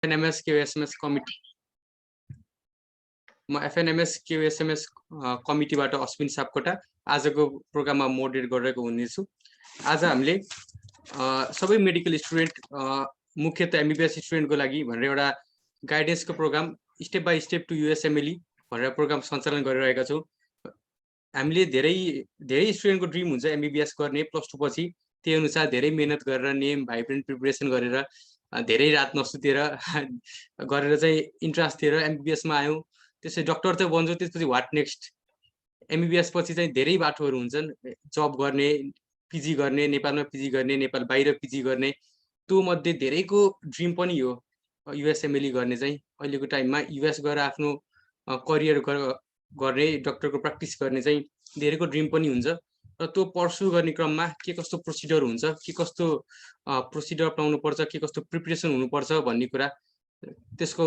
FNMS KUSMS committee म FNMS KUSMS कमिटीबाट अश्विन सापकोटा आजको प्रोग्राममा मोडरेट गरिरहेको हुनेछु। आज हामीले सबै मेडिकल स्टुडेन्ट मुख्यतः MBBS स्टुडेन्टको लागि भनेर एउटा गाइडेन्सको program step by step to USMLE भनेर प्रोग्राम सञ्चालन गरिरहेका छौँ। हामीले धेरै स्टुडेन्टको ड्रिम हुन्छ MBBS गर्ने +2 पछि, त्यही अनुसार धेरै मेहनत गरेर नेम भाइब्रेन्ट प्रिपरेसन गरेर धेरै रात नसुतेर गरेर चाहिँ इन्ट्रान्स दिएर MBBS मा आयौँ। त्यसै डक्टर त बन्छौँ, त्यसपछि वाट नेक्स्ट? MBBS पछि चाहिँ धेरै बाटोहरू हुन्छन्, जब गर्ने, पिजी गर्ने, नेपालमा पिजी गर्ने, नेपाल बाहिर पिजी गर्ने। त्यो मध्ये धेरैको ड्रिम पनि हो USMLE गर्ने चाहिँ। अहिलेको टाइममा US गएर आफ्नो करियर गर्ने, डक्टरको प्र्याक्टिस गर्ने चाहिँ धेरैको ड्रिम पनि हुन्छ। र त्यो पर्सु गर्ने क्रममा के कस्तो प्रोसिडर हुन्छ, के कस्तो प्रोसिडर अपनाउनु पर्छ, के कस्तो प्रिपरेसन हुनुपर्छ भन्ने कुरा त्यसको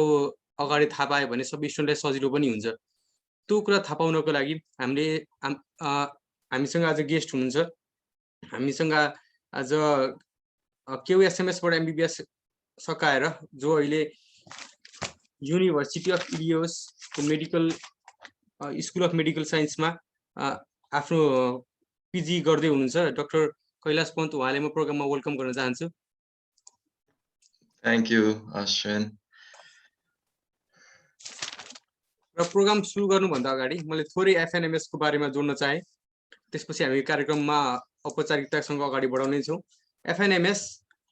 अगाडि थाहा पायो भने सबै स्टुडेन्टलाई सजिलो पनि हुन्छ। त्यो कुरा थाहा पाउनको लागि हामीसँग आज गेस्ट हुनुहुन्छ। हामीसँग आज KUSMS बाट MBBS सकाएर जो अहिले युनिभर्सिटी अफ इलियोस को मेडिकल स्कुल अफ मेडिकल साइन्समा आफ्नो पिजी गर्दै हुनुहुन्छ डाक्टर कैलाश पन्त, उहाँले म प्रोग्राममा वेलकम गर्न चाहन्छु। Thank you Ashwin. र प्रोग्राम सुरु गर्नुभन्दा अगाडि मैले थोरै FNMS को बारेमा जोड्न चाहे, त्यसपछि हामी कार्यक्रममा औपचारिकतासँग अगाडि बढाउने छौँ। FNMS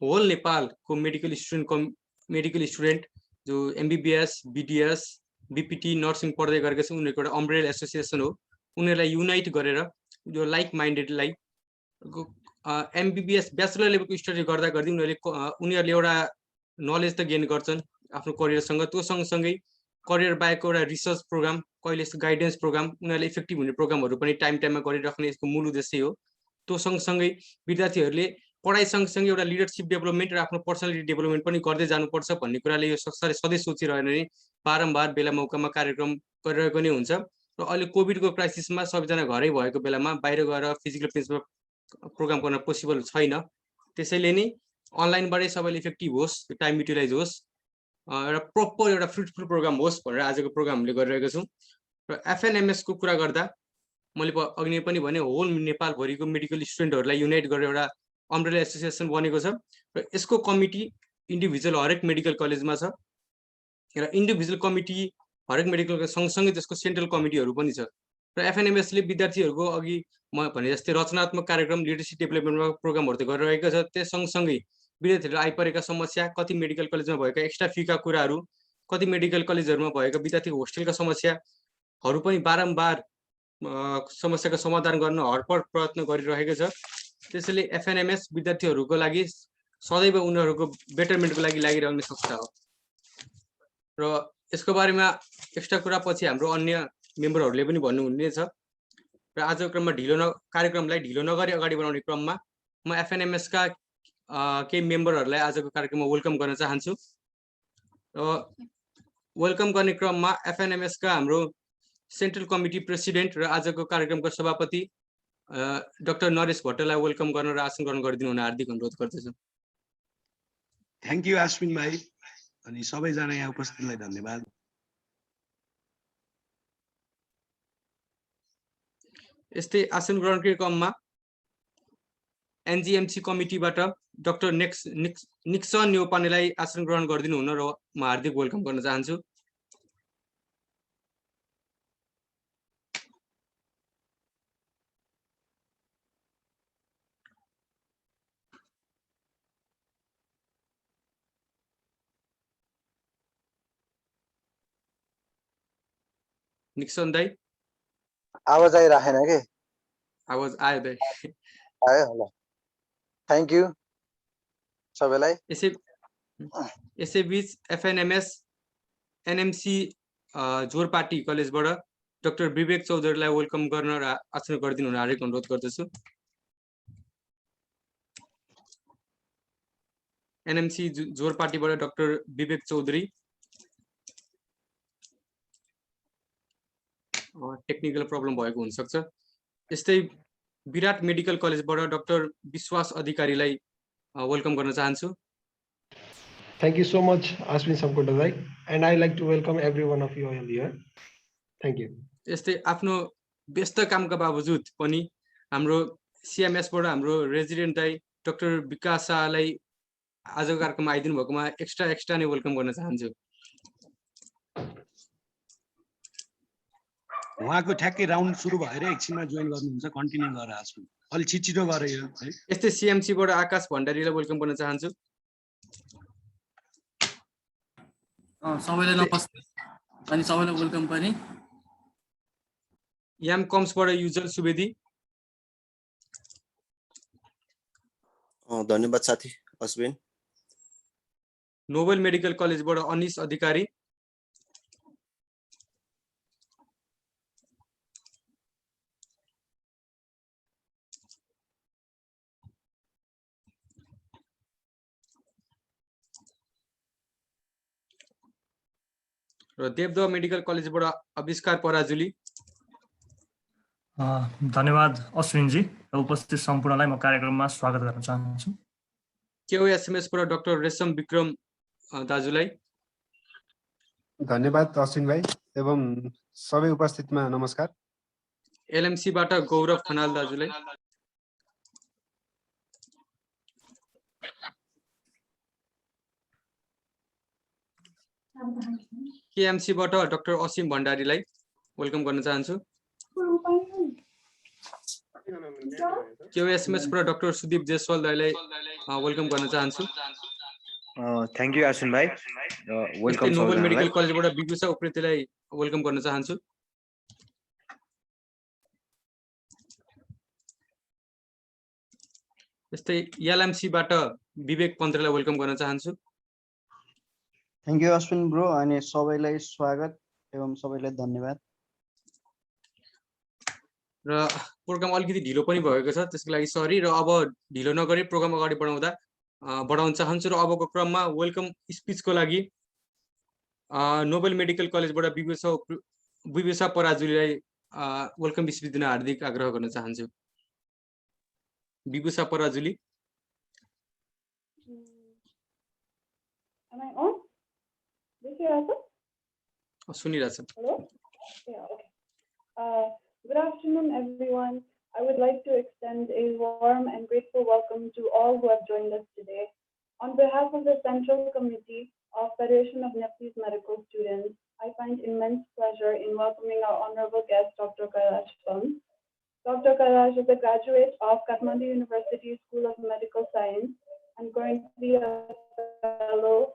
होल नेपालको मेडिकल स्टुडेन्ट जो MBBS, BDS, BPT, नर्सिङ पढ्दै गरेका छन् उनीहरूको एउटा अम्ब्रेला एसोसिएसन हो। उनीहरूलाई युनाइट गरेर जो लाइक माइन्डेडलाई MBBS ब्याचलर लेभलको स्टडी गर्दा गर्दै उनीहरूले एउटा नलेज त गेन गर्छन् आफ्नो करियरसँग। त्यो सँगसँगै करियर बाहेक एउटा रिसर्च प्रोग्राम, कहिले गाइडेन्स प्रोग्राम, उनीहरूले इफेक्टिभ हुने प्रोग्रामहरू पनि टाइममा गरिराख्ने यसको मूल उद्देश्य हो। त्यो सँगसँगै विद्यार्थीहरूले पढाइ सँगसँगै एउटा लिडरसिप डेभलपमेन्ट र आफ्नो पर्सनालिटी डेभलपमेन्ट पनि गर्दै जानुपर्छ भन्ने कुराले यो सधैँ सोचिरहेर नै बारम्बार बेला मौकामा कार्यक्रम गरिरहेको नै हुन्छ। र अहिले कोभिडको क्राइसिसमा सबैजना घरै भएको बेलामा बाहिर गएर फिजिकल प्लेसमा प्रोग्राम गर्न पोसिबल छैन। त्यसैले नै अनलाइनबाटै सबैले इफेक्टिभ होस्, टाइम युटिलाइज होस्, एउटा प्रोपर एउटा फ्रुटफुल प्रोग्राम होस् भनेर आजको प्रोग्राम हामीले गरिरहेका छौँ। र FNMS को कुरा गर्दा मैले अघि नै पनि भने होल नेपालभरिको मेडिकल स्टुडेन्टहरूलाई युनाइट गरेर एउटा अम्ब्रेला एसोसिएसन बनेको छ। र यसको कमिटी इन्डिभिजुअल हरेक मेडिकल कलेजमा छ र इन्डिभिजुअल कमिटी हरेक मेडिकल सँगसँगै त्यसको सेन्ट्रल कमिटीहरू पनि छ। र FNMS ले विद्यार्थीहरूको अघि म भने जस्तै रचनात्मक कार्यक्रम, लिडरसिप डेभलपमेन्टमा प्रोग्रामहरू त गरिरहेको छ। त्यस सँगसँगै विद्यार्थीहरूलाई आइपरेका समस्या, कति मेडिकल कलेजमा भएका एक्स्ट्रा फीका कुराहरू, कति मेडिकल कलेजहरूमा भएका विद्यार्थीको होस्टेलका समस्याहरू पनि बारम्बार समस्याको समाधान गर्न हरपट प्रयत्न गरिरहेको छ। त्यसैले FNMS विद्यार्थीहरूको लागि सदैव उनीहरूको बेटरमेन्टको लागि लागिरहने संस्था हो। र यसको बारेमा एक्स्ट्रा कुरा पछि हाम्रो अन्य मेम्बरहरूले पनि भन्नुहुने छ। र आजको क्रममा कार्यक्रमलाई ढिलो नगरी अगाडि बढाउने क्रममा म FNMS का केही मेम्बरहरूलाई आजको कार्यक्रममा वेलकम गर्न चाहन्छु। र वेलकम गर्ने क्रममा FNMS का हाम्रो सेन्ट्रल कमिटी प्रेसिडेन्ट र आजको कार्यक्रमको सभापति डाक्टर नरेश भट्टलाई वेलकम गर्न र आसन ग्रहण गरिदिनु हुन हार्दिक अनुरोध गर्दछु। थ्याङ्क यू अश्विन भाइ, अनि सबैजना यहाँ उपस्थितलाई धन्यवाद। यस्तै आसन ग्रहणकै क्रममा NGMC कमिटीबाट डाक्टर निक्सन न्यौपानेलाई आसन ग्रहण गरिदिनु हुन र म हार्दिक वेलकम गर्न चाहन्छु। निक्सन दाइ, आवाज आइराखेन के? आवाज आयो दाइ, आयो होला। थ्याङ्क यू सबैलाई। यसै बीच FNMS NMC जोरपाटी कलेजबाट डाक्टर विवेक चौधरीलाई वेलकम गर्न र आसन गरिदिनु हुन हार्दिक अनुरोध गर्दछु। NMC जोरपाटीबाट डाक्टर विवेक चौधरी टेक्निकल प्रब्लम भएको हुनसक्छ। यस्तै विराट मेडिकल कलेजबाट डाक्टर विश्वास अधिकारीलाई वेलकम गर्न चाहन्छु। Thank you so much, Ashwin Samkotalai, and I like to welcome every one of you all here. Thank you. यस्तै आफ्नो व्यस्त कामका बावजुद पनि हाम्रो CMS बाट हाम्रो रेजिडेन्ट दाइ डाक्टर विकास शाहलाई आजको कार्यक्रममा आइदिनु भएकोमा एक्स्ट्रा नै वेलकम गर्न चाहन्छु। उहाँको ठ्याक्कै राउन्ड सुरु भएर एकछिनमा जोइन गर्नुहुन्छ, कन्टिन्यू गरेर आछु। अलि छिटो गरे यो है। यस्तै CMC बाट आकाश भण्डारीलाई वेलकम गर्न चाहन्छु। सबैलाई नमस्ते अनि सबैलाई वेलकम पनि। याम कम्स बाट युजल सुवेदी। धन्यवाद साथी अश्विन। नोबेल मेडिकल कलेज बाट अनिश अधिकारी। र देवदह मेडिकल कलेज बाट अविष्कार पराजुली। धन्यवाद अश्विनजी र उपस्थित सम्पूर्णलाई म कार्यक्रममा स्वागत गर्न चाहन्छु। KUSMS बाट डाक्टर रेशम विक्रम दाजुलाई। धन्यवाद अश्विन भाइ एवं सबै उपस्थितमा नमस्कार। LMC बाट गौरव खनाल दाजुलाई। KMC बाट डाक्टर असीम भण्डारीलाई वेलकम गर्न चाहन्छु। KUSMS बाट डाक्टर सुदीप जयसवाल दाइलाई वेलकम गर्न चाहन्छु। थ्यांक यू अश्विन भाइ। वेलकम नोबेल मेडिकल कलेजबाट विभूषा उप्रेतीलाई वेलकम गर्न चाहन्छु। यस्तै LMC बाट विवेक पन्त्रलाई वेलकम गर्न चाहन्छु। थ्यांक यू अश्विन ब्रो अनि सबैलाई स्वागत एवं सबैलाई धन्यवाद। र प्रोग्राम अलिकति ढिलो पनि भएको छ, त्यसको लागि सरी। र अब ढिलो नगरी प्रोग्राम अगाडि बढाउन चाहन्छु। र अबको क्रममा वेलकम स्पिचको लागि नोबेल मेडिकल कलेजबाट विभूषा पराजुलीलाई वेलकम स्पिच दिन हार्दिक आग्रह गर्न चाहन्छु। Bibhusha Parajuli. Am I on? This is Rasa? सुनिरहेछ। Hello? Yeah, okay. Good afternoon, everyone. I would like to extend a warm and grateful welcome to all who have joined us today. On behalf of the Central Committee of Federation of Nepalese Medical Students, I find immense pleasure in welcoming our honorable guest, Dr. Kailash Pam. Dr. Kailash is a graduate of Kathmandu University School of Medical Science and currently a fellow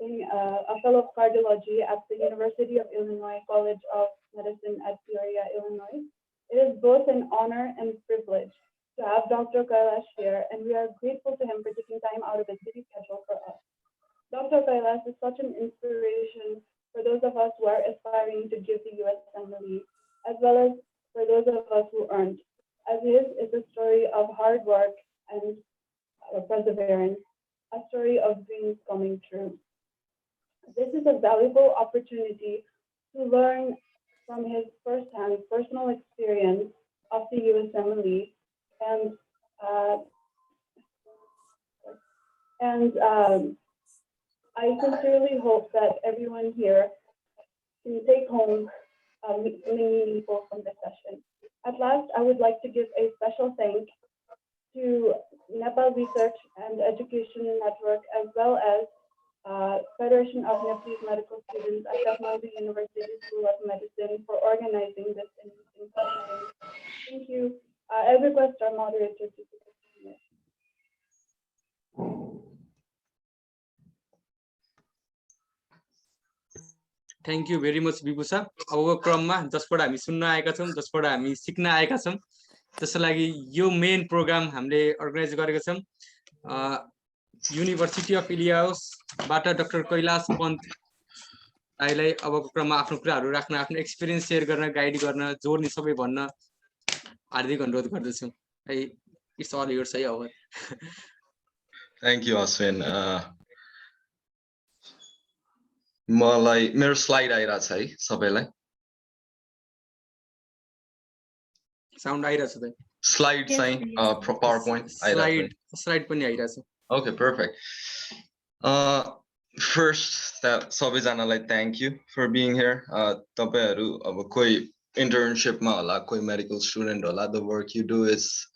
of cardiology at the University of Illinois College of Medicine at Peoria, Illinois. It is both an honor and privilege to have Dr. Kailash here, and we are grateful to him for taking time out of his busy schedule for us. Dr. Kailash is such an inspiration for those of us who are aspiring to give the USMLE, as well as for those of us who aren't, as his is a story of hard work and perseverance, a story of dreams coming true. This is a valuable opportunity to learn from his first-hand personal experience of the USMLE, and I sincerely hope that everyone here can take home something meaningful from this session. At last, I would like to give a special thank to Nepal Research and Education Network, as well as Federation of Nepalese Medical Students at Kathmandu University School of Medicine for organizing this interesting session. Thank you. I request our moderator to continue. Thank you very much Bibhusha. अबको क्रममा जसबाट हामी सुन्न आएका छौँ, जसबाट हामी सिक्न आएका छौँ, त्यसको लागि यो मेन प्रोग्राम हामीले अर्गनाइज गरेका छौँ। युनिभर्सिटी अफ इलियासबाट डाक्टर कैलाश पन्त दाइलाई अबको क्रममा आफ्नो कुराहरू राख्न, आफ्नो एक्सपिरियन्स सेयर गर्न, गाइड गर्न, जोड्ने सबै भन्न हार्दिक अनुरोध गर्दछु। इट्स अल योर्स है अब। Thank you Ashwin. मलाई मेरो स्लाइड आइरहेछ है सबैलाई? साउन्ड आइरहेछ त? स्लाइड चाहिँ पावर पोइन्ट आइरहेछ? स्लाइड पनि आइरहेछ। Okay, perfect. First, सबैजनालाई thank you for being here. तपाईहरु अब कोही internship मा होला, कोही medical student होला, the work you do is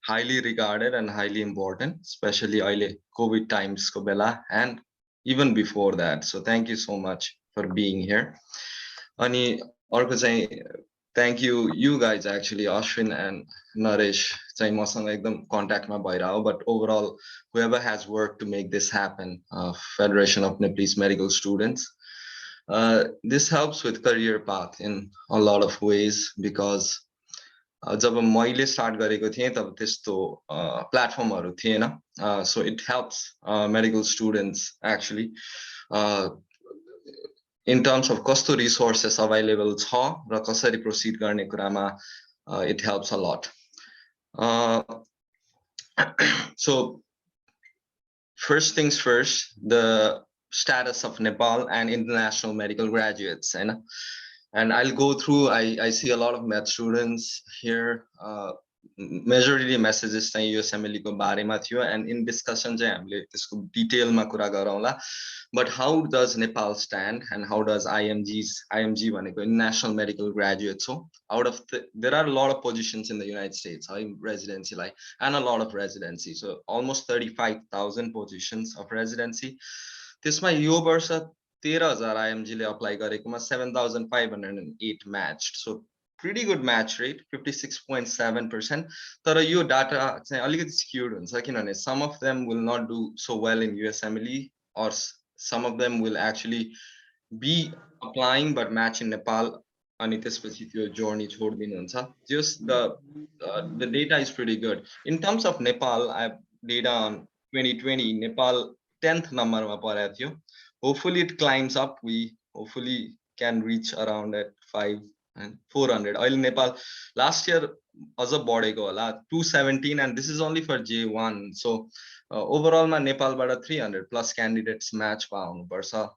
highly regarded and highly important, especially अहिले COVID times को बेला and even before that. So thank you so much for being here. अनि अर्को चाहिँ thank you guys actually, Ashwin and Naresh चाहिँ मसँग एकदम contact मा भइरह्यो, but overall whoever has worked to make this happen, Federation of Nepalese Medical Students, this helps with career path in a lot of ways because जब मैले start गरेको थिएँ तब त्यस्तो प्लेटफर्महरु थिएन, so it helps medical students actually in terms of कस्तो resources available छ र कसरी proceed गर्ने कुरामा it helps a lot. So first things first, the status of Nepal and international medical graduates, and I'll go through. I see a lot of med students here. Majority messages चाहिँ USMLE को बारेमा थियो, and in discussion चाहिँ हामीले त्यसको डिटेलमा कुरा गरौँला. But how does Nepal stand and how does IMG भनेको International Medical Graduates हो, out of there are a lot of positions in the United States, residency like, and a lot of residency, so almost 35,000 positions of residency. त्यसमा यो वर्ष 13,000 IMG ले apply गरेकोमा 7,508 matched, so pretty good match rate, 56.7%. तर यो data चाहिँ अलिकति skewed हुन्छ किनभने some of them will not do so well in USMLE, or some of them will actually be applying but match in Nepal अनि त्यसपछि त्यो journey छोड्दिनुहुन्छ. Just the data is pretty good. In terms of Nepal, I have data on 2020. Nepal 10th number मा परेको थियो. Hopefully it climbs up. We hopefully can reach around at 500 and 400. Oil Nepal last year as a body go 217, and this is only for J1. So overall ma Nepal bada 300 plus candidates match paunu parcha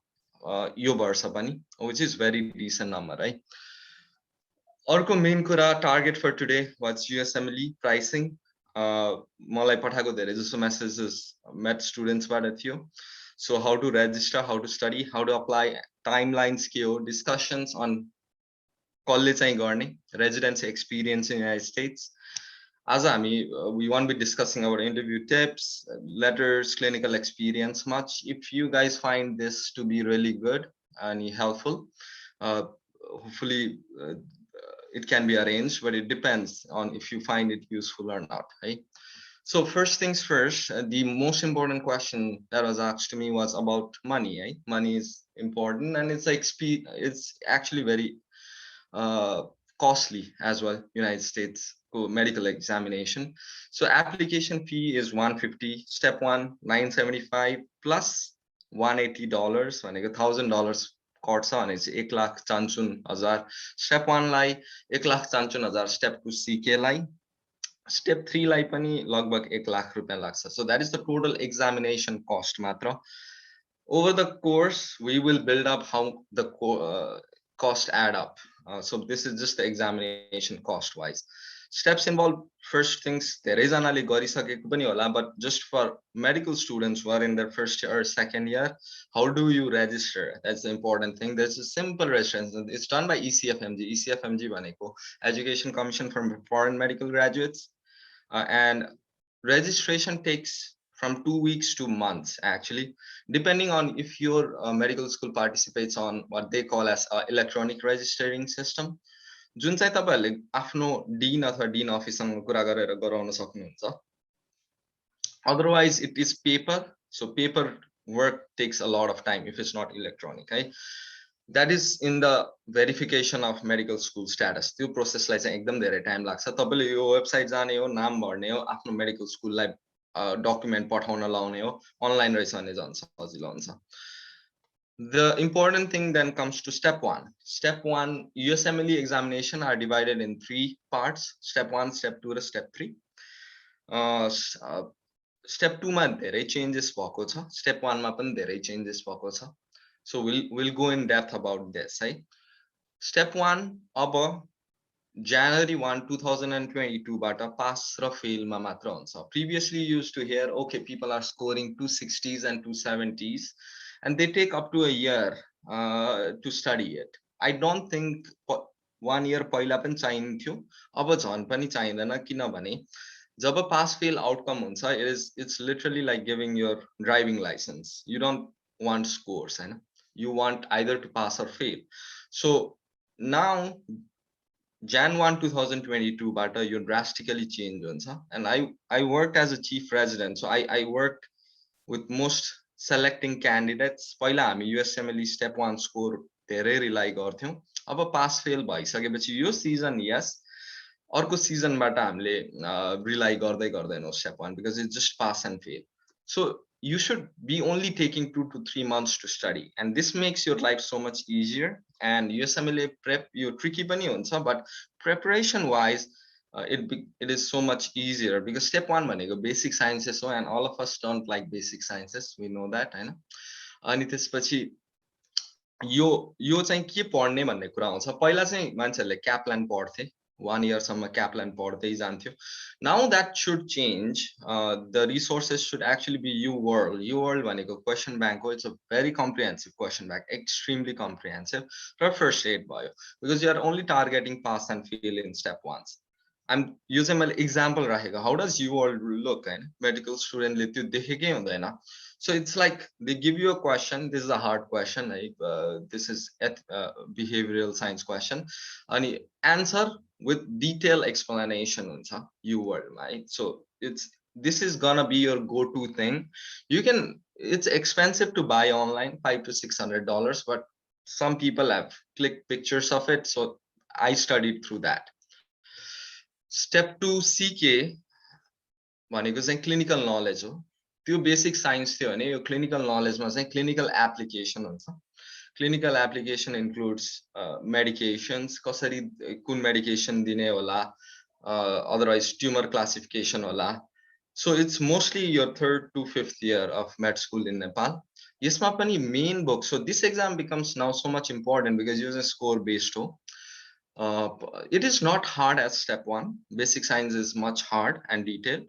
yo barsa pani, which is very decent number, right? Arko main kura target for today was USMLE pricing. Malai pathako धेरै जसो messages med students bada थियो. So how to register, how to study, how to apply, timelines के हो, discussions on college चाहिँ गर्ने, residency experience in the United States. As we won't be discussing our interview tips, letters, clinical experience much. If you guys find this to be really good and helpful, hopefully it can be arranged, but it depends on if you find it useful or not, right? So first things first, the most important question that was asked to me was about money, right? Money is important, and it's like it's actually very costly as well, United States medical examination. So application fee is $150, step 1 $975 plus $180, $1,000 course on is 1,50,000. Step 1 लाई 1,50,000, step 2 CK लाई, step 3 लाई पनि लगभग 1 लाख रुपैयाँ लाग्छ. So that is the total examination cost matra. Over the course we will build up how the cost add up. So this is just the examination cost wise. Steps involved, first things धेरै जनाले गरिसकेको पनि होला, but just for medical students who are in their first year or second year, how do you register? That's the important thing. There's a simple registration. It's done by ECFMG. ECFMG भनेको Education Commission for Foreign Medical Graduates, and registration takes from 2 weeks to months actually, depending on if your medical school participates on what they call as electronic registering system. जुन चाहिँ तपाईहरुले आफ्नो dean अथवा dean अफिससँग कुरा गरेर गराउन सक्नुहुन्छ. Otherwise it is paper, so paper work takes a lot of time if it's not electronic, right? That is in the verification of medical school status. त्यो प्रोसेसलाई चाहिँ एकदम धेरै टाइम लाग्छ. तपाईले यो वेबसाइट जाने हो, नाम भर्ने हो, आफ्नो मेडिकल स्कुललाई डकुमेन्ट पठाउन लाउने हो, अनलाइन रहेछ भने झन् सजिलो हुन्छ. The important thing then comes to step 1. Step 1 USMLE examination are divided in 3 parts. Step 1, step 2 and step 3. Step 2 मा धेरै changes भएको छ. Step 1 मा पनि धेरै changes भएको छ. So we'll go in depth about this, right? Step 1 अब January 1, 2022 बाट pass र fail मा मात्र हुन्छ. Previously used to hear, okay, people are scoring 260s and 270s, and they take up to a year to study it. I don't think 1 year पहिला पनि चाहिन्थ्यो, अब झन् पनि चाहिँदैन, किनभने जब pass fail outcome हुन्छ, it's literally like giving your driving license. You don't want scores, हैन, you want either to pass or fail. So now Jan 1 2022 बाट यो drastically change हुन्छ, and I worked as a chief resident, so I worked with most selecting candidates. पहिला हामी USMLE step 1 score धेरै rely गर्थ्यौं, अब pass fail भइसकेपछि यो season yes, अर्को season बाट हामीले rely गर्दैनौं step 1, because it's just pass and fail. So you should be only taking 2 to 3 months to study, and this makes your life so much easier. And USMLE prep यो tricky पनि हुन्छ, but preparation wise it is so much easier, because step 1 भनेको basic sciences हो, and all of us don't like basic sciences, we know that, हैन. अनि त्यसपछि यो चाहिँ के पढ्ने भन्ने कुरा आउँछ. पहिला चाहिँ मान्छेहरुले Kaplan पढ्थे, 1 year सम्म Kaplan पढ्दै जान्थ्यो. Now that should change. The resources should actually be UWorld. UWorld भनेको question bank हो. It's a very comprehensive question bank, extremely comprehensive. For first aid भयो, because you are only targeting pass and fail in step 1. I'm using my example राखेको. How does UWorld look? हैन, medical student ले त्यो देखेकै हुँदैन. So it's like they give you a question. This is a hard question. This is behavioral science question. And answer with detailed explanation on UWorld, right? So this is gonna be your go-to thing. It's expensive to buy online, $500 to $600, but some people have clicked pictures of it. So I studied through that. Step 2 CK भनेको चाहिँ clinical knowledge हो. त्यो basic science थियो भने यो clinical knowledge मा चाहिँ clinical application हुन्छ. Clinical application includes medications, कसरी कुन medication दिने होला, otherwise tumor classification होला. So it's mostly your 3rd to 5th year of med school in Nepal. यसमा पनि main book. So this exam becomes now so much important because it is a score based हो. It is not hard as step 1. Basic science is much hard and detailed.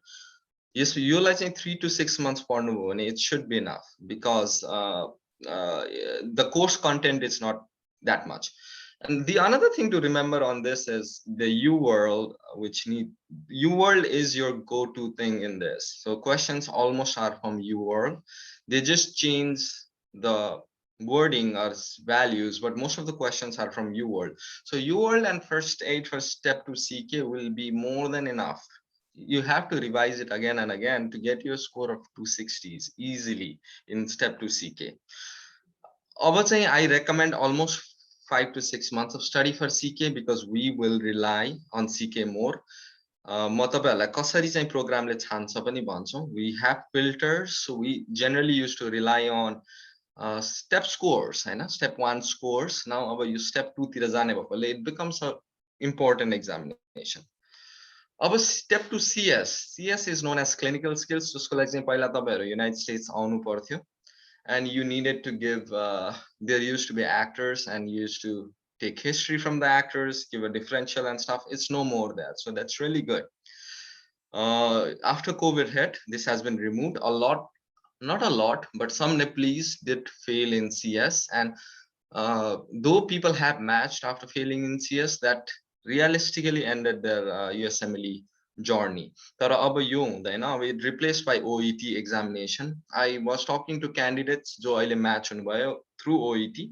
Yes, you like 3 to 6 months for it should be enough, because the course content is not that much. And the another thing to remember on this is the UWorld, UWorld is your go-to thing in this. So questions almost are from UWorld. They just change the wording or values, but most of the questions are from UWorld. So UWorld and first aid for step 2 CK will be more than enough. You have to revise it again and again to get your score of 260s easily in step 2 CK. I recommend almost 5 to 6 months of study for CK, because we will rely on CK more. We have filters, so we generally used to rely on step scores, step 1 scores. Now you step 2 it becomes an important examination. Our step 2 CS is known as clinical skills. So like United States and you needed to give there used to be actors, and you used to take history from the actors, give a differential and stuff. It's no more there, so that's really good. After COVID hit, this has been removed. Not a lot, but some Nepalese did fail in CS, and though people have matched after failing in CS, that realistically ended their USMLE journey. It replaced by OET examination. I was talking to candidates jo aile match through OET,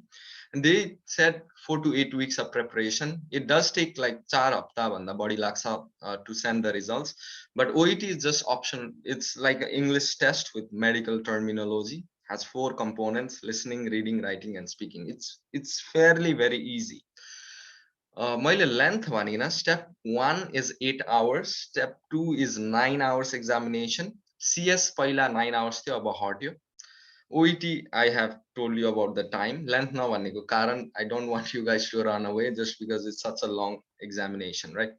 and they said 4 to 8 weeks of preparation. It does take like 4 hafta bhanda badi lagcha to send the results, but OET is just option. It's like an English test with medical terminology, has 4 components: listening, reading, writing, and speaking. It's fairly very easy. मैले length vanina, step 1 is 8 hours, step 2 is 9 hours examination. CS paila 9 hours थियो, अब हट्यो. OET I have told you about the time. Length na भनेको कारण I don't want you guys to run away just because it's such a long examination, right?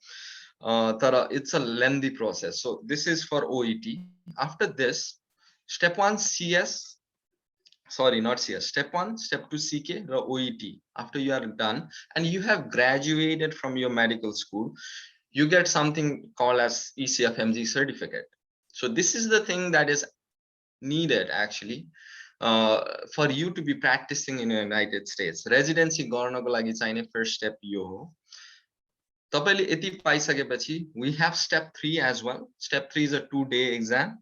It's a lengthy process. So this is for OET. After this, step 1 CS, sorry, not CS, step 1, step 2 CK, or OET. After you are done and you have graduated from your medical school, you get something called as ECFMG certificate. So this is the thing that is needed actually for you to be practicing in the United States. Residency गर्नको लागि चाहिने first step यो हो. तपाईले यति पाइसकेपछि we have step 3 as well. Step 3 is a 2-day exam.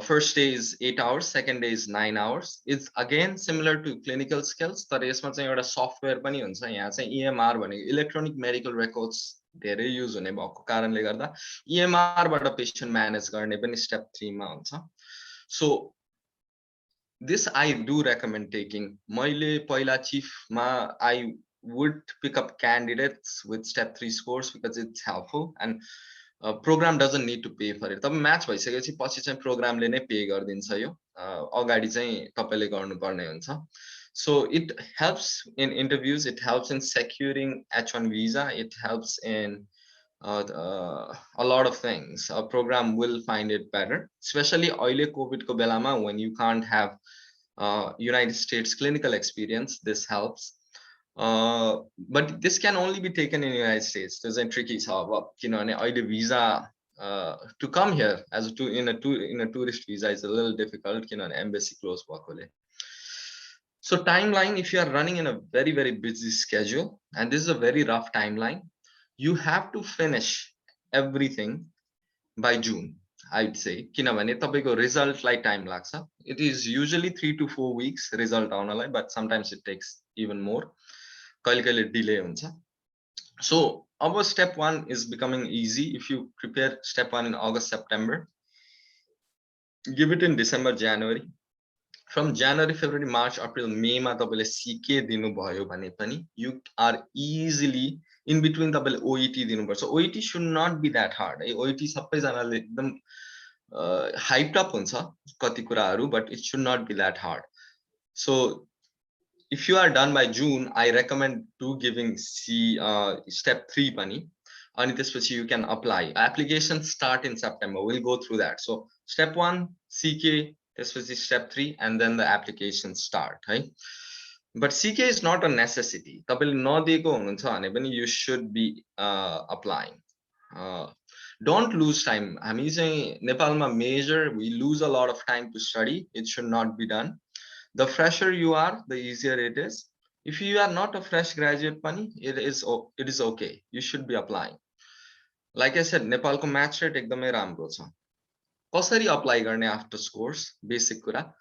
First day is 8 hours, second day is 9 hours. It's again similar to clinical skills, तर यसमा चाहिँ एउटा software पनि हुन्छ. यहाँ चाहिँ EMR भनेको electronic medical records धेरै युज हुने भएको कारणले गर्दा EMR बाट पेशेन्ट म्यानेज गर्ने पनि स्टेप 3 मा हुन्छ. So this I do recommend taking. मैले पहिला chief मा I would pick up candidates with step 3 scores because it's helpful and program doesn't need to pay for it. तब म्याच भइसकेपछि पछि चाहिँ प्रोग्रामले नै पे गरिदिन्छ यो. अगाडि चाहिँ तपाईले गर्नुपर्ने हुन्छ. So it helps in interviews, it helps in securing H1 visa, it helps in a lot of things. A program will find it better, especially अहिले COVID को बेलामा when you can't have United States clinical experience, this helps. But this can only be taken in the United States. There's a tricky solve. The visa to come here as in a tourist visa is a little difficult. Embassy close. So timeline, if you are running in a very, very busy schedule, and this is a very rough timeline, you have to finish everything by June, I'd say. Result like time laksa. It is usually 3 to 4 weeks result on, but sometimes it takes even more. Delay. So our step 1 is becoming easy. If you prepare step 1 in August, September, give it in December, January. From January, February, March, April, May, CK dinu bhayo bhane pani, you are easily in between the OET dinu. So OET should not be that hard. OET sabai janale ekdam hyped up huncha kati kuraharu, but it should not be that hard. So if you are done by June, I recommend giving step 3 pani. And this you can apply. Applications start in September. We'll go through that. So step 1, CK, this was step 3, and then the applications start. Right? But CK is not a necessity. You should be applying. Don't lose time. Nepal major, we lose a lot of time to study. It should not be done. The fresher you are, the easier it is. If you are not a fresh graduate, pani, it is okay. You should be applying. Like I said, Nepal ko match rate ekdamai राम्रो छ. कसरी apply गर्ने after scores? Basic कुरा.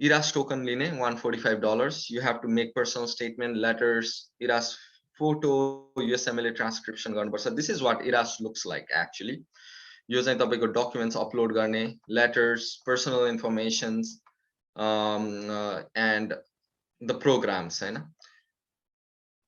IRAS token लिने $145. You have to make personal statement, letters, IRAS photo, USMLE transcription गर्नुपर्छ. This is what IRAS looks like actually. यो चाहिँ तपाईको documents upload गर्ने, letters, personal informations, and the programs हैन.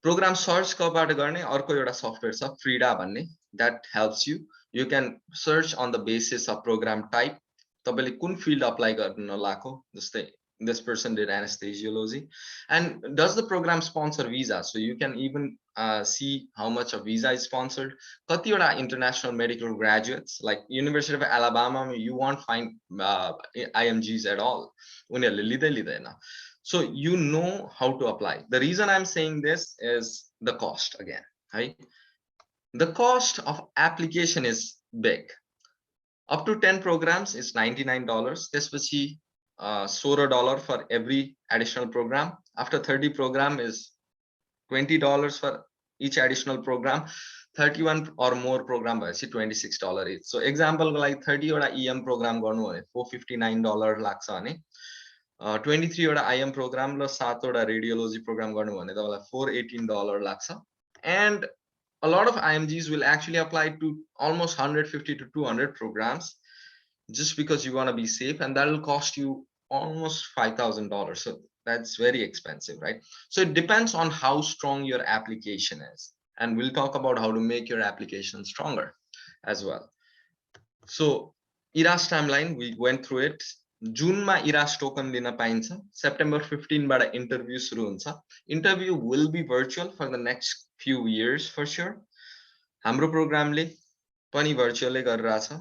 Program search कबाट गर्ने अर्को एउटा software छ फ्रीडा भन्ने, that helps you. You can search on the basis of program type. तपाईले कुन field apply गर्न लाको, जस्तै this person did anesthesiology, and does the program sponsor visa? So you can even see how much a visa is sponsored. Katiwata international medical graduates like University of Alabama, you won't find IMGs at all. So you know how to apply. The reason I'm saying this is the cost again, right? The cost of application is big. Up to 10 programs is $99. This was $16 for every additional program. After 30 program is $20 for each additional program. 31 or more program by $26 each. So example like 30 or EM program gone $459 laksa. 23 or IM program plus 7 or radiology program gone $418 laksa. And a lot of IMGs will actually apply to almost 150 to 200 programs just because you want to be safe, and that will cost you almost $5,000. So that's very expensive, right? So it depends on how strong your application is, and we'll talk about how to make your application stronger as well. So IRAS timeline, we went through it. June ma IRAS token lina paincha. September 15 bada interview suru huncha. Interview will be virtual for the next few years for sure. Hamro program le pani virtual le garira cha.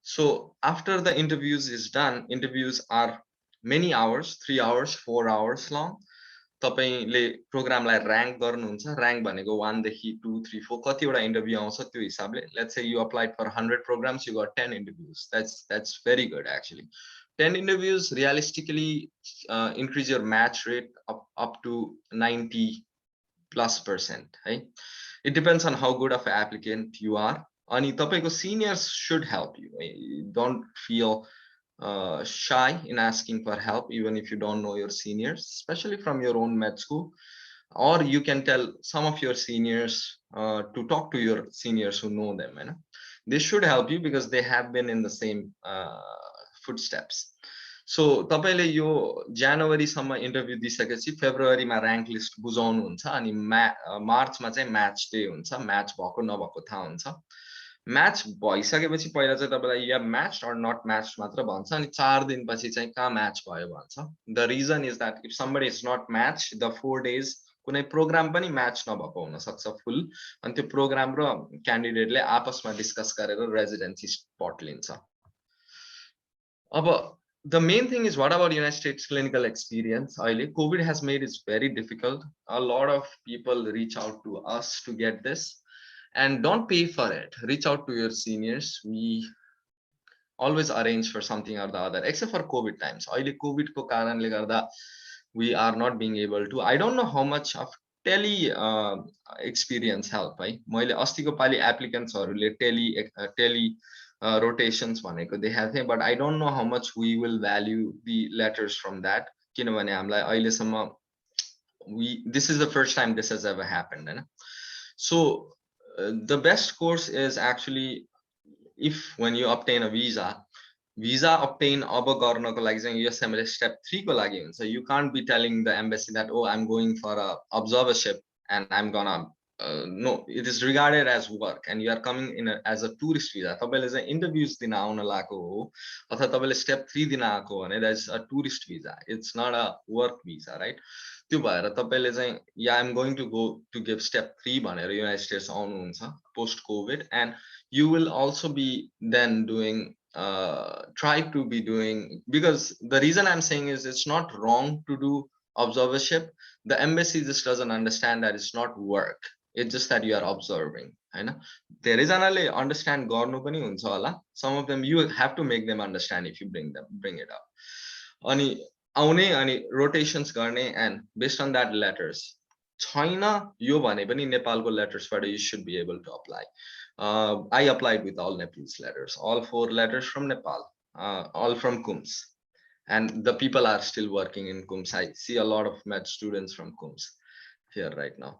So after the interviews is done, interviews are many hours, 3 hours, 4 hours long. तपाईले प्रोग्रामलाई rank गर्नुहुन्छ. Rank भनेको 1 देखि 2 3 4 कतिवटा interview आउँछ त्यो हिसाबले. Let's say you applied for 100 programs, you got 10 interviews. That's very good actually. 10 interviews realistically increase your match rate up to 90+%. Right? It depends on how good of an applicant you are. Ani tapaiko seniors should help you. Don't feel shy in asking for help, even if you don't know your seniors, especially from your own med school. Or you can tell some of your seniors to talk to your seniors who know them. You know? They should help you because they have been in the same footsteps. So तपाईले यो जनवरीसम्म interview दिइसकेपछि फेब्रुअरीमा rank list बुझाउनुहुन्छ अनि मार्चमा चाहिँ match day हुन्छ match भएको नभएको थाहा हुन्छ म्याच भइसकेपछि पहिला चाहिँ तपाईलाई या म्याच अर नट म्याच मात्र भन्छ अनि 4 दिनपछि चाहिँ कहाँ म्याच भयो भन्छ the reason is that if somebody is not match the 4 days कुनै प्रोग्राम पनि म्याच नभएको हुन सक्छ फुल अनि त्यो प्रोग्राम र क्यान्डिडेटले आपसमा डिस्कस गरेर रेजिडेन्सी स्पट लिन्छ अब the main thing is, what about United States clinical experience? COVID has made it very difficult. A lot of people reach out to us to get this, and don't pay for it. Reach out to your seniors. We always arrange for something or the other, except for COVID times. COVID ko karanle garda we are not being able to. I don't know how much of tele experience help. मैले अस्तिको पाली applicants हरुले tele rotations भनेको देखाएको थिए but I don't know how much we will value the letters from that किनभने हामीलाई अहिलेसम्म this is the first time this has ever happened हैन so the best course is actually if when you obtain a visa obtain अब गर्नको लागि चाहिँ USMLE step 3 को लागि हुन्छ you can't be telling the embassy that oh I'm going for a observership and I'm gonna no, it is regarded as work and you are coming in as a tourist visa. तपाईले चाहिँ interviews दिन आउन लागेको हो अथवा तपाईले step 3 दिन आएको भने that is a tourist visa. It's not a work visa, right? त्यो भएर तपाईले चाहिँ yeah I'm going to go to give step 3 भनेर United States आउनुहुन्छ post COVID and you will also be then doing try to be doing because the reason I'm saying is it's not wrong to do observership. The embassy just doesn't understand that it's not work. It's just that you are observing. There is another understand some of them you have to make them understand if you bring it up. Ani rotations garne and based on that letters. China yo bhane pani Nepal ko letters but you should be able to apply. I applied with all Nepalese letters, all 4 letters from Nepal, all from KUSMS. And the people are still working in KUSMS. I see a lot of med students from KUSMS here right now.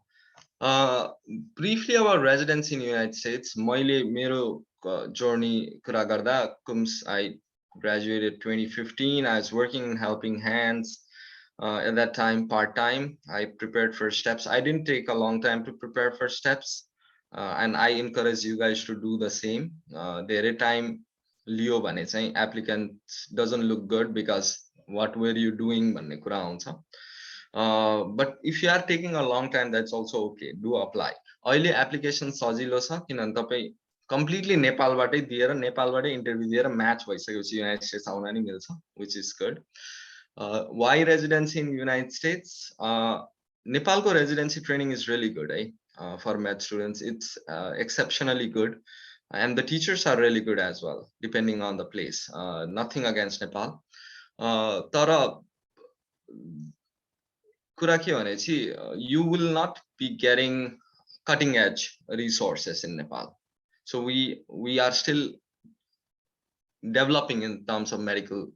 Briefly about residency in the United States, मैले मेरो journey kura garda KUSMS I graduated 2015. I was working in Helping Hands at that time part-time. I prepared for steps. I didn't take a long time to prepare for steps and I encourage you guys to do the same. There time Leo bhane चाहिँ applicant doesn't look good because what were you doing भन्ने कुरा आउँछ but if you are taking a long time that's also okay. Do apply. अहिले application सजिलो छ किनभने तपाई completely नेपालबाटै दिएर नेपालबाटै इन्टरभ्यु दिएर म्याच भइसकेपछि युनाइटेड स्टेट्स आउन नि मिल्छ which is good. Why residency in United States? Nepalको residency training is really good for med students. It's exceptionally good and the teachers are really good as well depending on the place. Nothing against Nepal. तर कुरा के भने चाहिँ you will not be getting cutting edge resources in Nepal. So we are still developing in terms of medical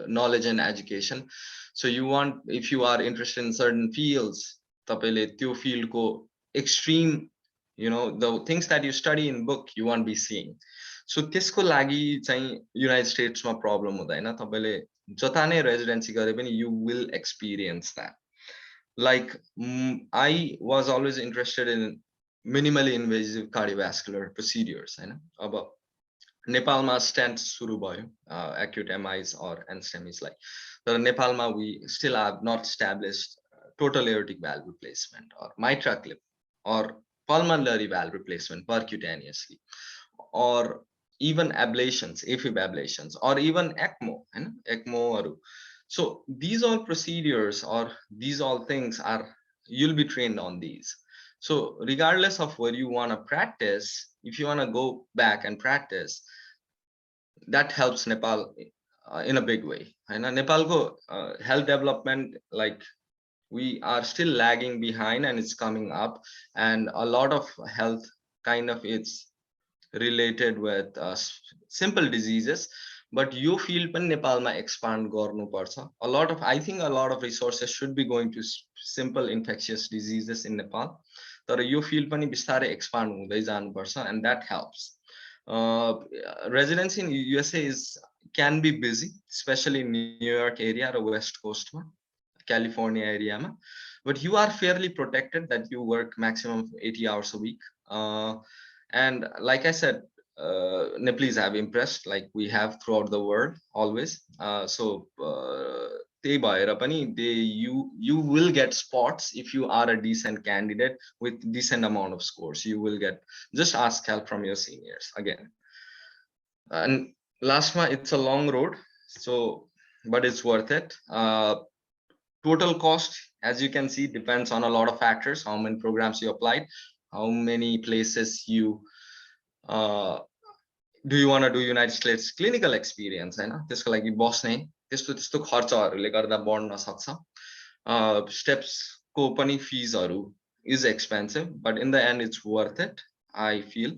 knowledge and education. So you want, if you are interested in certain fields, तपाईले त्यो field को extreme the things that you study in book you won't be seeing. So त्यसको लागि चाहिँ United States मा problem हुँदैन. तपाईले जता नै residency गरे पनि you will experience that. Like I was always interested in minimally invasive cardiovascular procedures अब नेपालमा stents सुरु भयो acute MIs or NSTEMIs like तर नेपालमा we still have not established total aortic valve replacement or mitral clip or pulmonary valve replacement percutaneously or even ablations, AFib ablations or even ECMO ECMO. So these all procedures or these all things are you'll be trained on these. So regardless of where you want to practice, if you want to go back and practice, that helps Nepal in a big way. And Nepalko health development, like we are still lagging behind and it's coming up, and a lot of health kind of it's related with simple diseases, but you feel pan Nepal ma expand garnu parcha. I think a lot of resources should be going to simple infectious diseases in Nepal. तर यो field पनि बिस्तारै expand हुँदै जानु पर्छ, and that helps. Residency in USA can be busy, especially in New York area or West Coast, California area, but you are fairly protected that you work maximum of 80 hours a week. And like I said, Nepalese have impressed, like we have throughout the world always. So you will get spots if you are a decent candidate with decent amount of scores. You will get, just ask help from your seniors again. And last one, it's a long road, so but it's worth it. Total cost, as you can see, depends on a lot of factors: how many programs you applied, how many places you do you want to do United States clinical experience, हैन त्यसको लागि बस्ने त्यस्तो खर्चहरुले गर्दा बढ्न सक्छ. Steps को पनि feesहरु is expensive, but in the end it's worth it, I feel.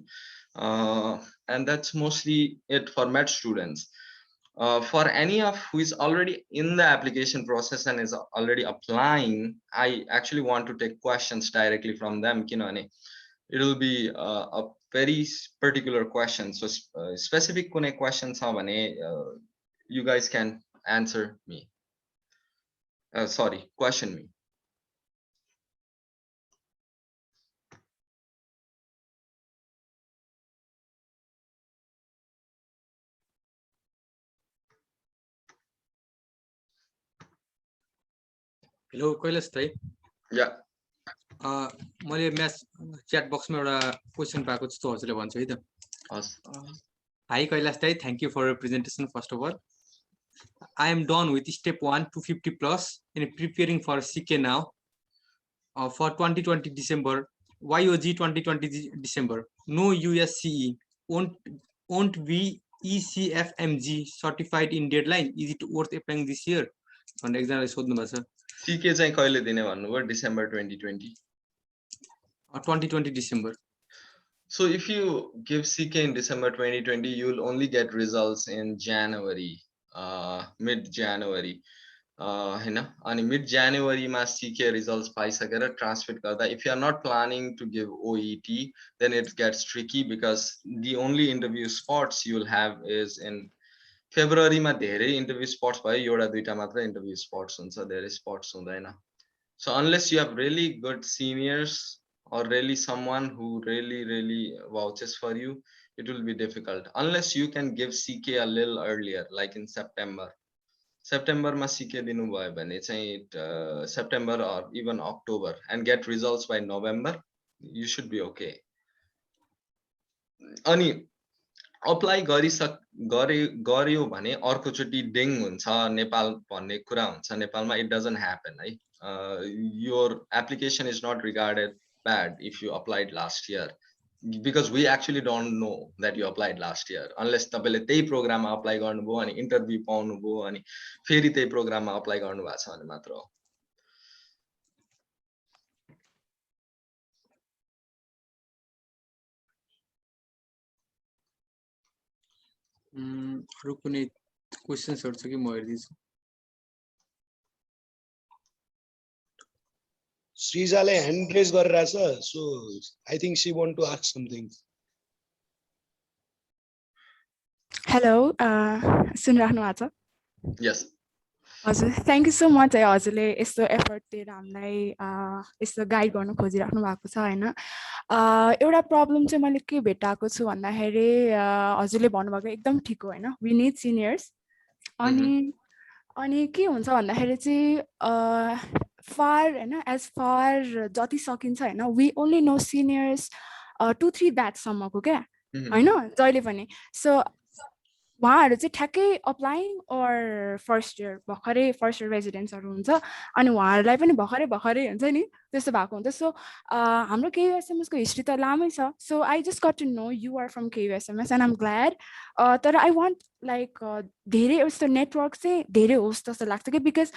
And that's mostly it for med students. For any of who is already in the application process and is already applying, I actually want to take questions directly from them. It will be a very particular question. So specific questions, you guys can answer me. Question me. Hello, Kailash Thai. Yeah. मैले mass chat बक्समा एउटा question पाएको जस्तो हजुरले भन्छु है त. Hi Kailash Thai, thank you for your presentation. First of all, I am done with step 1 250 plus and preparing for CK now. For 2020 December, YOG 2020 December, no USCE, won't be ECFMG certified in deadline. Is it worth applying this year? On exam सोध्नु भएको छ. CK चाहिँ कहिले दिने भन्नुभयो? December 2020. 2020 December. So if you give CK in December 2020, you'll only get results in January, mid-January. And mid-January ma CK results paisakera transfer garda. If you are not planning to give OET, then it gets tricky because the only interview spots you will have is in February ma धेरै interview spots bhayo एउटा दुईटा मात्र interview spots हुन्छ, धेरै spots हुँदैन. So unless you have really good seniors or really someone who really vouches for you, it will be difficult. Unless you can give CK a little earlier, like in September. September ma CK dinu bhayo bhane चाहिँ September or even October and get results by November, you should be okay. Ani apply गर्यो भने अर्कोचोटी डिङ हुन्छ नेपाल भन्ने कुरा हुन्छ नेपालमा. It doesn't happen, है. Your application is not regarded bad if you applied last year, because we actually don't know that you applied last year unless तपाईले त्यही प्रोग्राममा अप्लाई गर्नुभयो अनि इन्टरभ्यु पाउनुभयो अनि फेरि त्यही प्रोग्राममा अप्लाई गर्नुभएको छ भने मात्र हो. अरु कुनै क्वेशन्सहरु छ कि म हेर्दिछु. श्रीजाले ह्यान्ड रेज गरिरहेछ, so I think she want to ask something. Hello, सुनिराख्नु भएको छ? Yes. हजुर, थ्यांक यू सो मच है हजुरले यस्तो एफर्ट दिएर हामीलाई यस्तो गाइड गर्न खोजिराख्नु भएको छ हैन. एउटा प्रब्लम चाहिँ मैले के भेटाएको छु भन्दाखेरि हजुरले भन्नुभएको एकदम ठिक हो हैन, वी नीड सिनियर्स. अनि के हुन्छ भन्दाखेरि चाहिँ फार हैन, एज फार जति सकिन्छ हैन, we only know seniors 2-3 batch सम्मको क्या हैन जहिले पनि. सो उहाँहरू चाहिँ ठ्याक्कै अप्लाइङ अर फर्स्ट इयर भर्खरै फर्स्ट इयर रेजिडेन्ट्सहरू हुन्छ अनि उहाँहरूलाई पनि भर्खरै भर्खरै हुन्छ नि त्यस्तो भएको हुन्छ सो हाम्रो केयुएसएमएसको हिस्ट्री त लामै छ so I just got to know you are from KUSMS and am glad तर आई वान्ट लाइक धेरै यस्तो नेटवर्क चाहिँ धेरै होस् जस्तो लाग्छ कि बिकज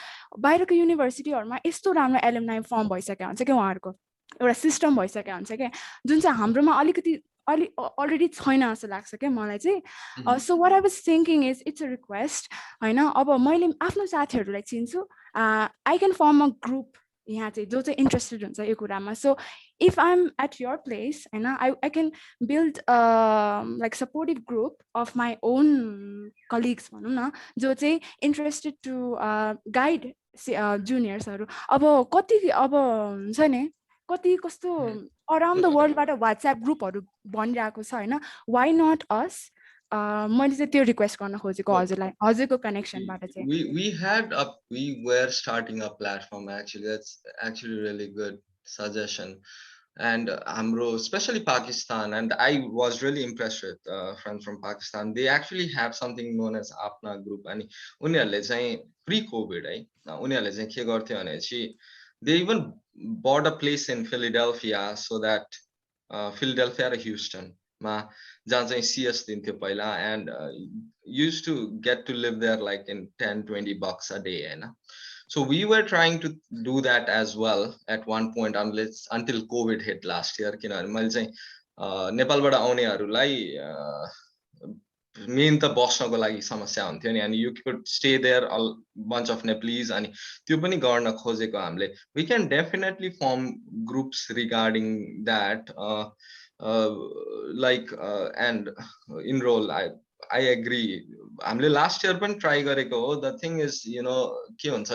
बाहिरको युनिभर्सिटीहरूमा यस्तो राम्रो एलुमनाई फर्म भइसकेको हुन्छ क्या उहाँहरूको एउटा सिस्टम भइसकेको हुन्छ क्या जुन चाहिँ हाम्रोमा अलिकति अलरेडी छैन जस्तो लाग्छ क्या मलाई चाहिँ so what I was thinking is it's a request होइन अब मैले आफ्नो साथीहरूलाई चिन्छु I can form a group यहाँ चाहिँ जो चाहिँ इन्ट्रेस्टेड हुन्छ यो कुरामा so if I am at your place होइन I can build like supportive group of my own colleagues भनौँ न जो चाहिँ इन्ट्रेस्टेड टु गाइड जुनियर्सहरू अब कति अब हुन्छ नि कति कस्तो अराउन्ड द वर्ल्डबाट वाट्सएप ग्रुपहरू बनिरहेको छ होइन वाइ नट अस मैले चाहिँ त्यो रिक्वेस्ट गर्न खोजेको हजुरलाई हजुरको कनेक्सनबाट चाहिँ we were starting a platform actually. That's actually really good suggestion. And Amro, especially Pakistan, and I was really impressed with friends from Pakistan. They actually have something known as Apna group. And उनीहरूले चाहिँ pre-COVID है उनीहरूले चाहिँ के गर्थ्यो भनेपछि they even bought a place in Philadelphia so that Philadelphia or Houston ma जहाँ चाहिँ CS दिन्थ्यो पहिला and used to get to live there like in 10-20 bucks a day हैन. So we were trying to do that as well at one point until COVID hit last year. किनभने मैले चाहिँ नेपालबाट आउनेहरूलाई मेन त बस्नको लागि समस्या हुन्थ्यो नि अनि you could stay there a bunch of Nepalese अनि त्यो पनि गर्न खोजेको हामीले we can definitely form groups regarding that like and enrol I agree हामीले लास्ट इयर पनि ट्राई गरेको हो the thing is you know के हुन्छ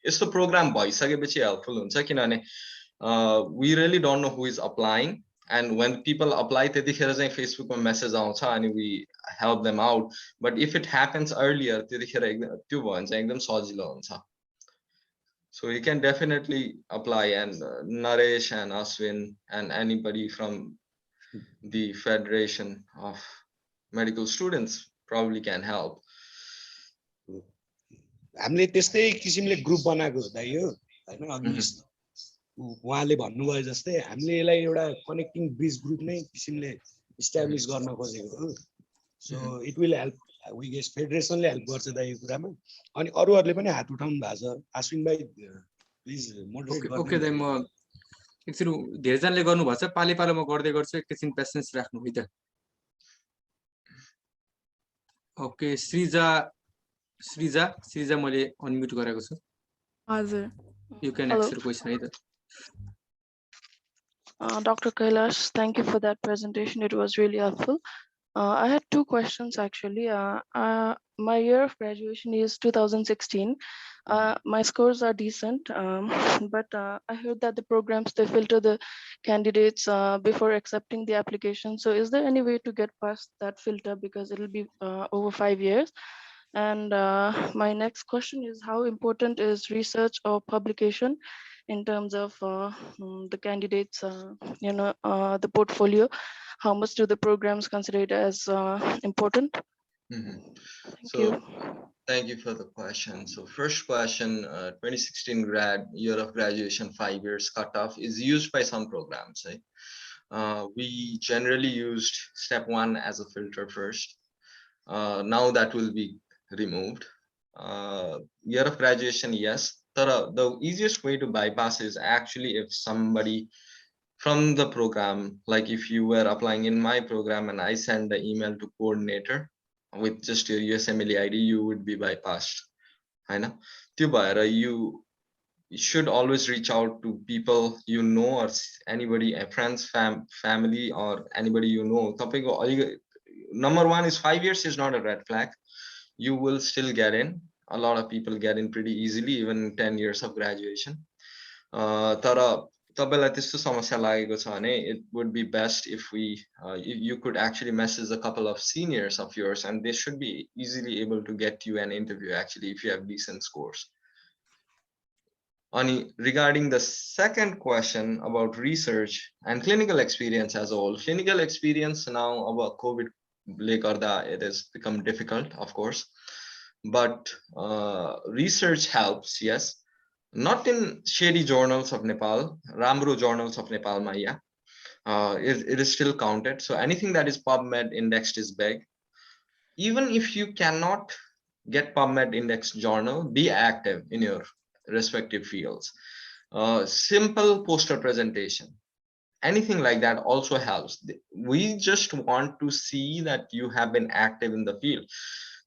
यस्तो प्रोग्राम भइसकेपछि हेल्पफुल हुन्छ किनभने we really don't know who is applying and when people apply त्यतिखेर चाहिँ फेसबुकमा मेसेज आउँछ अनि we help them out but if it happens earlier त्यतिखेर त्यो भयो भने चाहिँ एकदम सजिलो हुन्छ so you can definitely apply and Naresh and Aswin and anybody from the Federation of Medical Students probably can help. हामीले त्यस्तै किसिमले ग्रुप बनाएको हो दाइ हो हैन अघि उहाँले भन्नुभयो जस्तै हामीले यसलाई एउटा कनेक्टिङ ब्रिज ग्रुप नै किसिमले इस्टाब्लिश गर्न खोजेको हो so it will help we guess फेडरेसनले हेल्प गर्छ दाइ यो कुरामा अनि अरूहरूले पनि हात उठाउनु भएको छ अश्विन भाइ प्लिज मोडरेट गर्नु ओके दाइ म एकचोटि धेरैजनाले गर्नुभएको छ पाले पालो म गर्दै गर्छु एकैछिन पेसेन्स राख्नु है त ओके श्रीजा मैले अनम्युट गरेको छु हजुर you can ask your question है त Dr. Kailash, thank you for that presentation. It was really helpful. I had two questions actually. My year of graduation is 2016. My scores are decent, but I heard that the programs, they filter the candidates before accepting the application. So is there any way to get past that filter because it'll be over 5 years? And my next question is how important is research or publication in terms of the candidates, the portfolio? How much do the programs consider it as important? Thank you for the question. So first question, 2016 year of graduation, 5 years cutoff is used by some programs. Right? We generally used step 1 as a filter first. Now that will be removed. Year of graduation, yes. The easiest way to bypass is actually if somebody from the program, like if you were applying in my program and I send the email to coordinator with just your USMLE ID, you would be bypassed. I know. You should always reach out to people you know or anybody, friends, family, or anybody you know. Number 1 is 5 years is not a red flag. You will still get in. A lot of people get in pretty easily, even 10 years of graduation. It would be best if you could actually message a couple of seniors of yours and they should be easily able to get you an interview actually if you have decent scores. Regarding the second question about research and clinical experience as a whole, clinical experience now about COVID ले गर्दा it has become difficult, of course, but research helps, yes, not in shady journals of Nepal, राम्रो journals of Nepal ma, yeah, it is still counted. So anything that is PubMed indexed is big. Even if you cannot get PubMed indexed journal, be active in your respective fields. Simple poster presentation, anything like that also helps. We just want to see that you have been active in the field.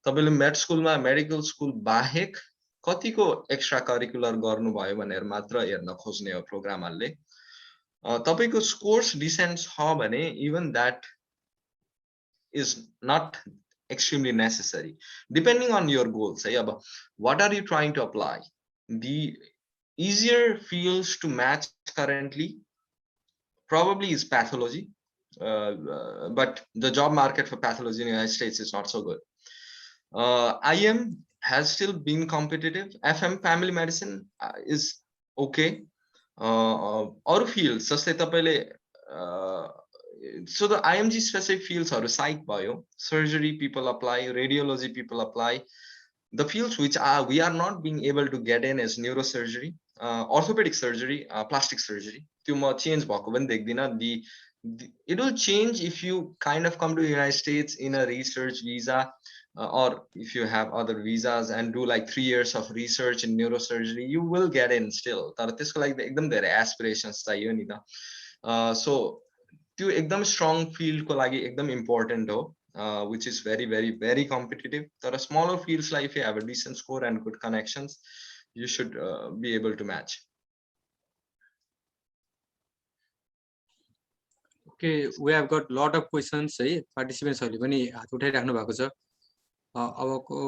तपाईले med school मा medical school बाहेक कतिको extra curricular गर्नुभयो भनेर मात्र हेर्न खोज्ने हो प्रोग्रामरले. तपाईको scores decent छ भने even that is not extremely necessary depending on your goals. है अब what are you trying to apply? The easier fields to match currently probably is pathology, but the job market for pathology in the United States is not so good. IM has still been competitive. FM family medicine is okay. Other fields, so the IMG specific fields are psych bio, surgery people apply, radiology people apply. The fields which we are not being able to get in is neurosurgery, orthopedic surgery, plastic surgery. Change it will change if you kind of come to the United States in a research visa, or if you have other visas and do like 3 years of research in neurosurgery, you will get in still. Like the aspirations. So to ekdam strong field ko lagi ekdam important ho, which is very, very, very competitive. There are smaller fields like if you have a decent score and good connections, you should be able to match. Okay, we have got lot of questions. Participants haru pani हात उठाइराख्नु भएको छ. अबको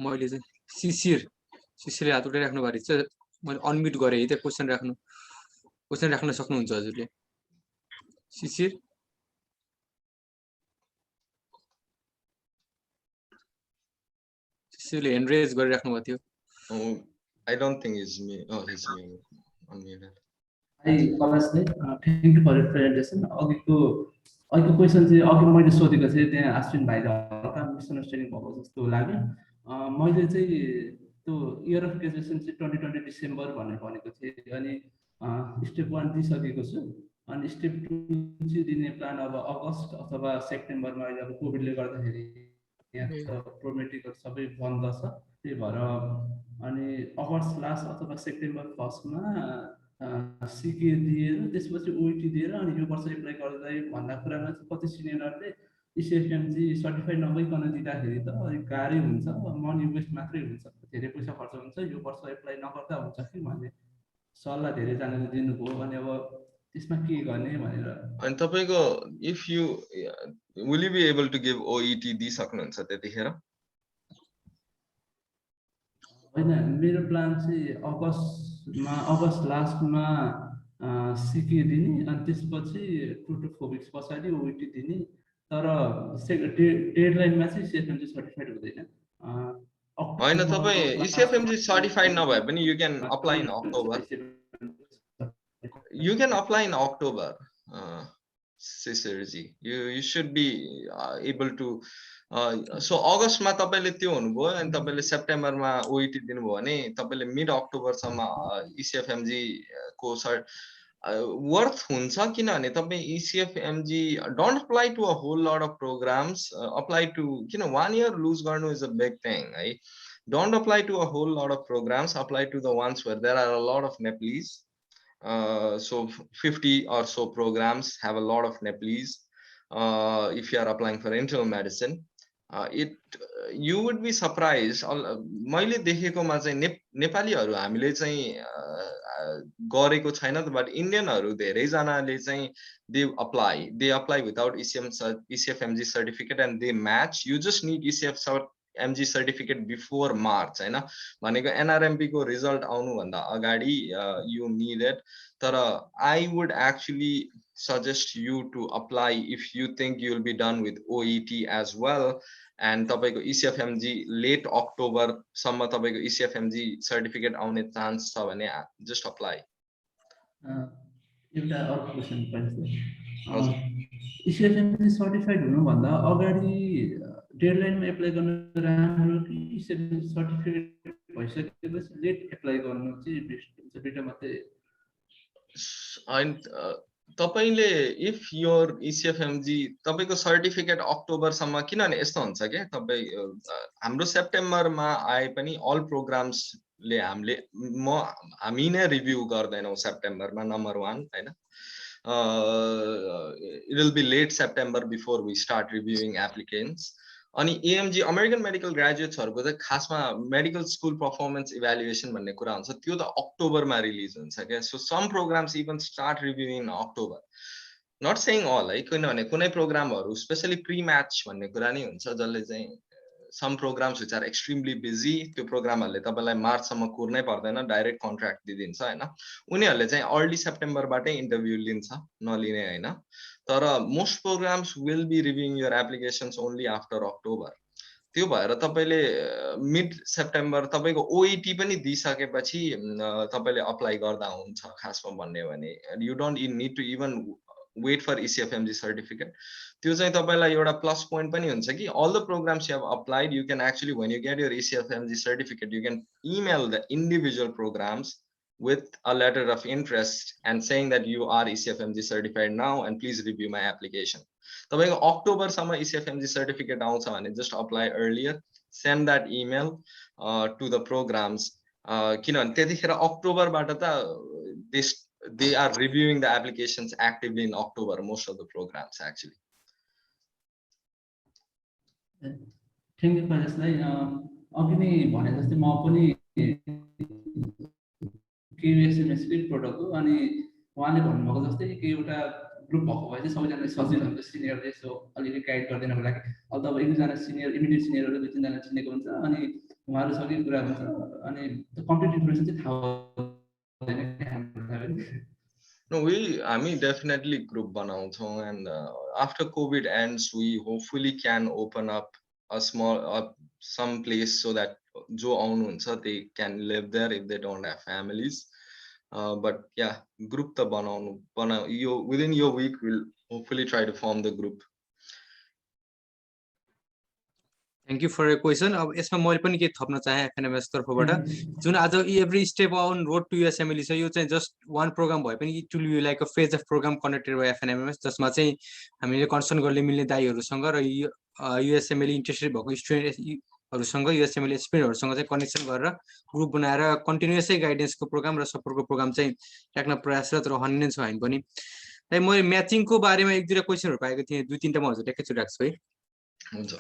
मैले चाहिँ शिशिरले हात उठाइराख्नु भएको छ. मैले अनम्युट गरे है, क्वेशन राख्न सक्नुहुन्छ हजुरले. शिशिर शिशिरले ह्यान्ड रेज गरिराख्नु भएको थियो. I don't think it's me. Oh, it's me. Unmuted. Hi, Kalasne. Thank you for your presentation. अघिको क्वेसन चाहिँ अघि मैले सोधेको थिएँ, त्यहाँ अश्विन भाइले हल्का मिसअन्डरस्ट्यान्डिङ भएको जस्तो लाग्यो. मैले चाहिँ त्यो इयर अफ ग्रेजुएसन चाहिँ 2020 डिसेम्बर भनेर भनेको थिएँ, अनि स्टेप 1 दिइसकेको छु, अनि स्टेप 2 चाहिँ दिने प्लान अब अगस्त अथवा सेप्टेम्बरमा. अहिले अब कोभिडले गर्दाखेरि यहाँ प्रोमेट्रिकल सबै बन्द छ, त्यही भएर अनि अगस्त लास्ट अथवा सेप्टेम्बर फर्स्टमा सिके दिएर त्यसपछि ओइटी दिएर अनि यो वर्ष एप्लाई गर्दै भन्दा कुरामा चाहिँ कति सिनियरहरूले ECFMG सर्टिफाइड नभइकन दिँदाखेरि त अलिक गाह्रै हुन्छ, मनी वेस्ट मात्रै हुन्छ, धेरै पैसा खर्च हुन्छ, यो वर्ष एप्लाई नगर्दा हुन्छ कि भन्ने सल्लाह धेरैजनाले दिनुभयो. अनि अब त्यसमा के गर्ने भनेर. अनि तपाईको if you will you be able to give OET दिइसक्नुहुन्छ त्यतिखेर? हैन, मेरो प्लान चाहिँ अगस्त लास्टमा सिके दिने, अनि त्यसपछि 2 to 4 weeks पछाडि ओइटी दिने. तर डेडलाइनमा चाहिँ ECFMG सर्टिफाइड हुँदैन. हैन, तपाई ECFMG सर्टिफाइड नभए पनि you can apply in October. You can apply in October. Sisterji, you should be able to. So August मा तपाईले त्यो हुनुभयो अनि तपाईले सेप्टेम्बरमा ओइटी दिनुभयो भने तपाईले मिड अक्टोबर सम्म ECFMG को वर्थ हुन्छ, किनभने तपाई ECFMG don't apply to a whole lot of programs, apply to 1 year lose गर्नु is a big thing, right? Don't apply to a whole lot of programs, apply to the ones where there are a lot of Nepalese. So 50 or so programs have a lot of Nepalese. If you are applying for internal medicine, you would be surprised. मैले देखेकोमा चाहिँ नेपालीहरु हामीले चाहिँ गरेको छैन, but इन्डियनहरु धेरै जनाले चाहिँ they apply without ECFMG certificate and they match. You just need ECFMG certificate before March, हैन भनेको NRMP को रिजल्ट आउनु भन्दा अगाडि you need it. तर I would actually suggest you to apply if you think you will be done with OET as well, and तपाईको ECFMG late October सम्म तपाईको ECFMG certificate आउने चान्स छ भने just apply. एउटा अर्को क्वेशन पनि ECFMG सर्टिफाइड हुनुभन्दा अगाडि डेडलाइनमा एप्लाई गर्न राम्रो कि ECFMG सर्टिफिकेट भइसकेपछि लेट एप्लाई गर्नु चाहिँ बेस्ट हुन्छ दुईटा मात्रै And तपाईले if your ECFMG तपाईको सर्टिफिकेट अक्टोबरसम्म किनभने यस्तो हुन्छ के तपाई हाम्रो सेप्टेम्बरमा आए पनि अल प्रोग्राम्स ले हामी नै रिभ्यू गर्दैनौ सेप्टेम्बरमा नम्बर 1 हैन it will be late September before we start reviewing applicants. अनि AMG American Medical Graduates हरुको चाहिँ खासमा मेडिकल स्कुल परफर्मेन्स इभ्यालुएसन भन्ने कुरा हुन्छ त्यो त अक्टोबरमा रिलिज हुन्छ के so some programs even start reviewing in October not saying all है किनभने कुनै प्रोग्रामहरु स्पेशली प्री म्याच भन्ने कुरा नै हुन्छ जसले चाहिँ some programs which are extremely busy त्यो प्रोग्रामहरुले तपाईलाई मार्चसम्म कुर्नै पर्दैन डाइरेक्ट कन्ट्र्याक्ट दिदिन्छ हैन उनीहरुले चाहिँ अर्ली सेप्टेम्बरबाटै इन्टरभ्यु लिन्छ नलिने हैन तर most programs will be reviewing your applications only after October त्यो भएर तपाईले मिड सेप्टेम्बर तपाईको ओईटी पनि दिइसकेपछि तपाईले अप्लाई गर्दा हुन्छ खासमा भन्ने भने you don't need to even wait for ECFMG certificate. त्यो चाहिँ तपाईलाई एउटा प्लस पोइन्ट पनि हुन्छ कि all the programs you have applied, you can actually when you get your ECFMG certificate, you can email the individual programs with a letter of interest and saying that you are ECFMG certified now and please review my application. तपाईको October सम्म ECFMG certificate आउँछ भने just apply earlier, send that email to the programs. किनभने त्यतिखेर अक्टोबरबाट त they are reviewing the applications actively in October, most of the programs actually. Thank you for this. अघि नै भने जस्तै म पनि KUSMS प्रोडक्ट हो अनि उहाँले भन्नुभएको जस्तै के एउटा ग्रुप भएको भए चाहिँ सबैजनाले सजिलो हुन्छ सिनियरले सो अलिअलि गाइड गरिदिनको लागि अब तपाईँ एक दुईजना सिनियर इमिडिएट सिनियरहरू दुई तीनजना चिनेको हुन्छ अनि उहाँहरू सबै कुरा हुन्छ अनि कम्प्लिट इन्फर्मेसन चाहिँ थाहा No, I mean definitely group बनाउँछौं and after COVID ends, we hopefully can open up a small some place so that जो आउनुहुन्छ they can live there if they don't have families. But yeah, group त बनाउनु within your week we'll hopefully try to form the group. Thank you for your question. अब यसमा मैले पनि के थप्न चाहे FNMS तर्फबाट जुन आज every step on road to USMLE छ यो चाहिँ just one program भए पनि it will be like a phase of program connected by FNMS जसमा चाहिँ हामीले कन्सर्न गर्ने मिल्ने दाइहरुसँग र USMLE इन्ट्रेस्टेड भएको स्टुडेन्टहरुसँग USMLE एस्पिरेन्टहरुसँग चाहिँ कनेक्सन गरेर ग्रुप बनाएर कन्टिन्युअसली गाइडेन्सको प्रोग्राम र सपोर्टको प्रोग्राम चाहिँ राख्न प्रयासरत रहने छ हामी पनि है मैले म्याचिङको बारेमा एक दुईटा क्वेशनहरु पाएको थिए दुई तीनटा म हजुरलाई एकैचोटी राख्छु है हुन्छ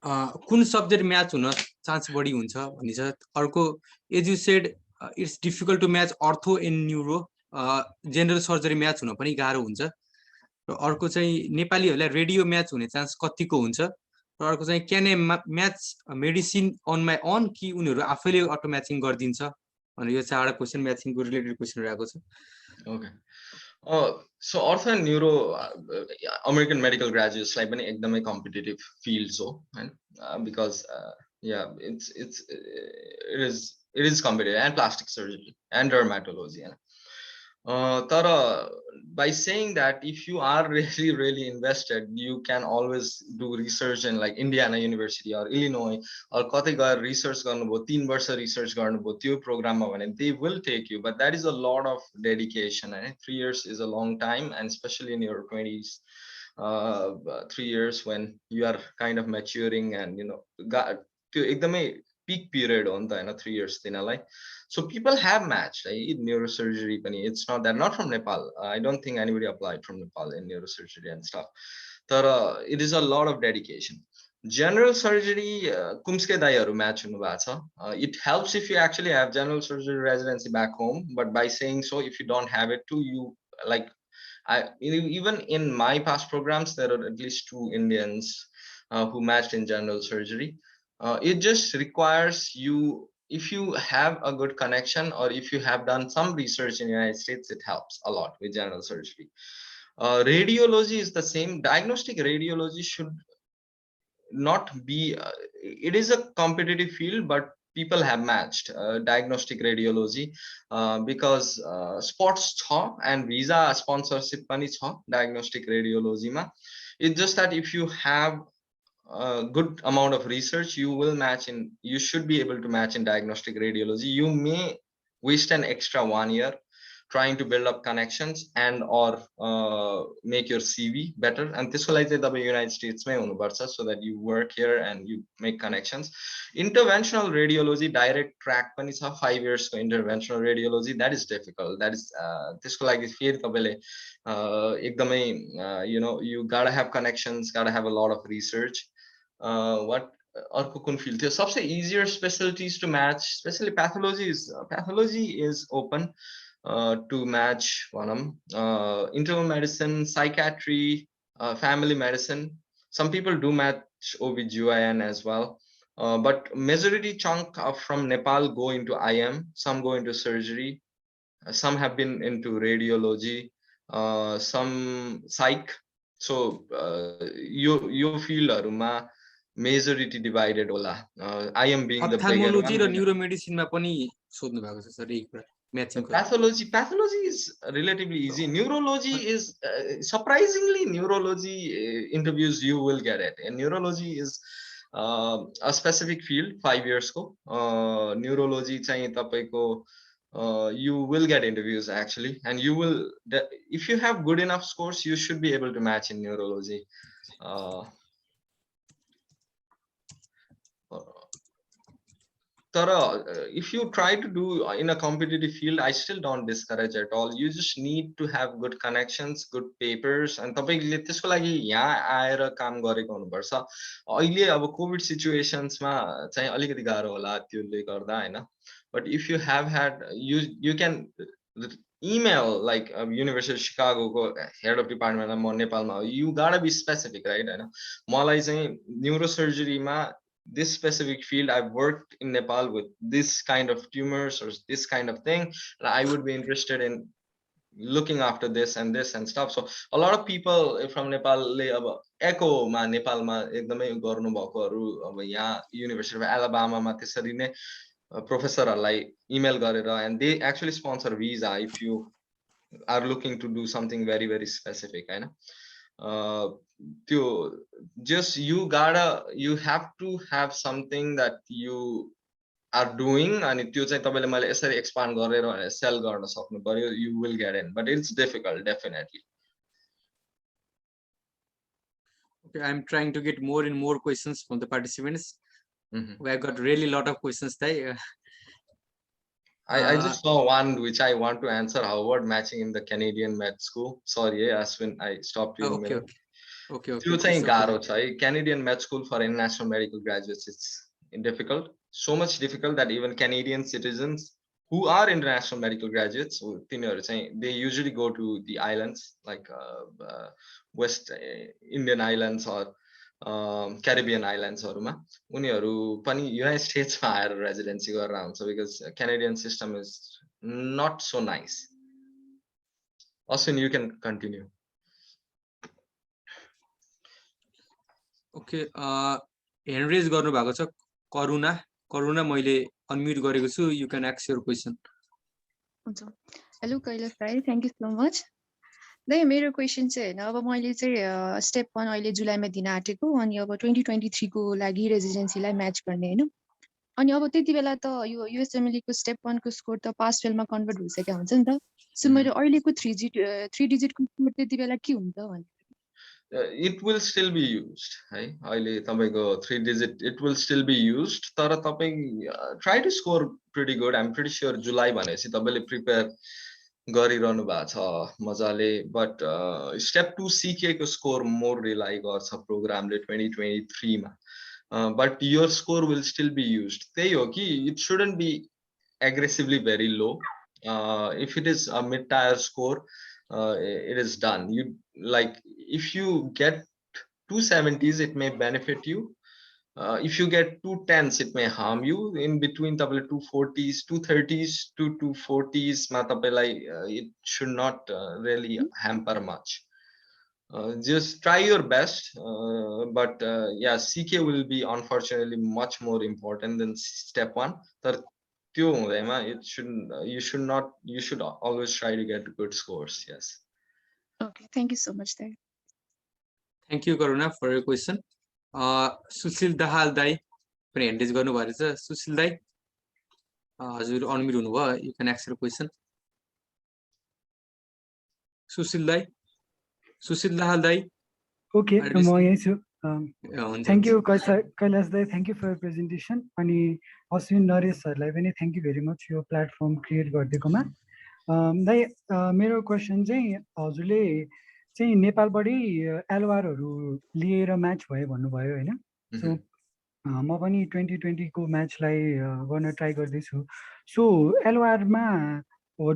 कुन सब्जेक्ट म्याच हुन चान्स बढी हुन्छ भन्ने छ अर्को as you said it's difficult to match ortho and neuro general surgery match हुन पनि गाह्रो हुन्छ र अर्को चाहिँ नेपालीहरुलाई रेडियो म्याच हुने चान्स कतिको हुन्छ र अर्को चाहिँ can a match medicine on my on कि उनीहरु आफैले अटो म्याचिङ गर्दिन्छ भनेर यो चारवटा क्वेशन म्याचिङको रिलेटेड क्वेशन रहेको छ okay so ortho and neuro American medical graduates like पनि एकदमै competitive fields हो हैन because yeah it is competitive and plastic surgery and dermatology हैन तर by saying that if you are really invested you can always do research in like Indiana University or Illinois or कतै गएर research गर्नुभयो 3 वर्ष research गर्नुभयो त्यो प्रोग्राममा भने they will take you but that is a lot of dedication and 3 years is a long time and especially in your 20s 3 years when you are kind of maturing and you know त्यो एकदमै peak period on the 3 years dinalai so people have matched in neurosurgery pani it's not that not from Nepal I don't think anybody applied from Nepal in neurosurgery and stuff but it is a lot of dedication general surgery kumske dai haru match hunu bha cha it helps if you actually have general surgery residency back home but by saying so if you don't have it too you like even in my past programs there are at least 2 Indians who matched in general surgery it just requires you if you have a good connection or if you have done some research in the United States it helps a lot with general surgery radiology is the same diagnostic radiology should not be it is a competitive field but people have matched diagnostic radiology because spots cha and visa sponsorship pani cha diagnostic radiology ma. It's just that if you have a good amount of research, you should be able to match in diagnostic radiology. You may waste an extra 1 year trying to build up connections and or make your CV better. And this will United States so that you work here and you make connections. Interventional radiology, direct track 5 years for interventional radiology. That is difficult. That is this you gotta have connections, gotta have a lot of research. What अर्को कुन field थियो सबसे easier specialties to match, especially pathology is open to match internal medicine, psychiatry, family medicine. Some people do match OB/GYN as well, but majority chunk from Nepal go into IM, some go into surgery, some have been into radiology, some psych. So your field majority divided होला. IM being the bigger one. Ophthalmology र neuromedicine मा पनि सोध्नु भएको छ sir एक कुरा matching. Pathology is relatively easy. Neurology is surprisingly interviews you will get it. And neurology is a specific field 5 years ko. Neurology चाहिँ तपाईको you will get interviews actually, and you will if you have good enough scores you should be able to match in neurology. If you try to do in a competitive field, I still don't discourage at all. You just need to have good connections, good papers, and तपाईले त्यसको लागि यहाँ आएर काम गरेको हुनुपर्छ. अहिले अब कोभिड सिचुएसन्समा चाहिँ अलिकति गाह्रो होला त्यसले गर्दा हैन. But if you have had you can email like University of Chicago ko head of department ma Nepalma. You gotta be specific, right? हैन. मलाई चाहिँ neurosurgery मा this specific field, I've worked in Nepal with this kind of tumors or this kind of thing, and I would be interested in looking after this and stuff. So a lot of people from Nepal echo ma Nepal ma ekdamai garnu bhakoहरु अब यहाँ University of Alabama ma त्यसरी नै professorहरुलाई email गरेर, and they actually sponsor visa if you are looking to do something very very specific, हैन. You have to have something that you are doing, and त्यो चाहिँ तपाईले मैले यसरी expand गरेर sell गर्न सक्नु पर्यो, you will get in, but it's difficult definitely. Okay, I'm trying to get more and more questions from the participants. We have got really lot of questions there. I just saw one which I want to answer. Howard matching in the Canadian Med School. Sorry, Ashwin, I stopped you. Okay. त्यो चाहिँ गाह्रो छ है. Canadian Med School for international medical graduates, it's difficult. So much difficult that even Canadian citizens who are international medical graduates, they usually go to the islands like West Indian Islands or Caribbean Islands उनीहरु पनि United States मा आएर residency गरेर आउँछ because Canadian system is not so nice. Ashwin, you can continue. Okay, hand raise गर्नु भएको छ करुणा मैले unmute गरेको छु. You can ask your question. Hello Kailash bhai, thank you so much. नै मेरो क्वेशन चाहिँ हैन, अब मैले चाहिँ स्टेप 1 अहिले जुलाईमा दिन आटेको, अनि अब 2023 को लागि रेजिडेन्सीलाई म्याच गर्ने हैन. अनि अब त्यति बेला त यो USMLE को स्टेप 1 को स्कोर त पास फेलमा कन्भर्ट भइसक्यो हुन्छ नि त. सो मेरो अहिलेको 3 डिजिट को स्कोर त्यति बेला के हुन्छ भने it will still be used, है. अहिले तपाईको 3 digit it will still be used. तर तपाई try to score pretty good. I'm pretty sure जुलाई भनेपछि तपाईले प्रिपेयर गरिरहनु भएको छ मजाले. But step 2 CK को स्कोर मोर रिलाइ गर्छ प्रोग्रामले 2023 मा. But your score will still be used. त्यही हो कि it shouldn't be aggressively very low. If it is a mid-tier score, it is done. You like if you get 270s, it may benefit you. If you get 210s, it may harm you. In between 240s, 230s to 240s, it should not really hamper much. just try your best, but yeah, CK will be unfortunately much more important than step 1. तर त्यो हुँदैमा you should always try to get good scores. Yes. Okay, thank you so much there. Thank you Karuna for your question. Sushil Dahal dai पनि hand raise गर्नु भएको छ. सुशील दाई हजुर unmute हुनुभयो, you can ask your question. Sushil दाई, सुशील दाहाल दाई. Okay, म यही छु. थ्याङ्क यू कैलाश दाई, थ्याङ्क यू फर प्रेजेन्टेसन. अनि अश्विन नरेशहरूलाई पनि थ्याङ्क यू भेरी मच यो प्लेटफर्म क्रिएट गरिदिएकोमा. दाई मेरो क्वेसन चाहिँ हजुरले चाहिँ नेपालबाटै एलओआरहरू लिएर म्याच भयो भन्नुभयो होइन. सो म पनि 2020 को म्याचलाई गर्न ट्राई गर्दैछु. सो एलओआरमा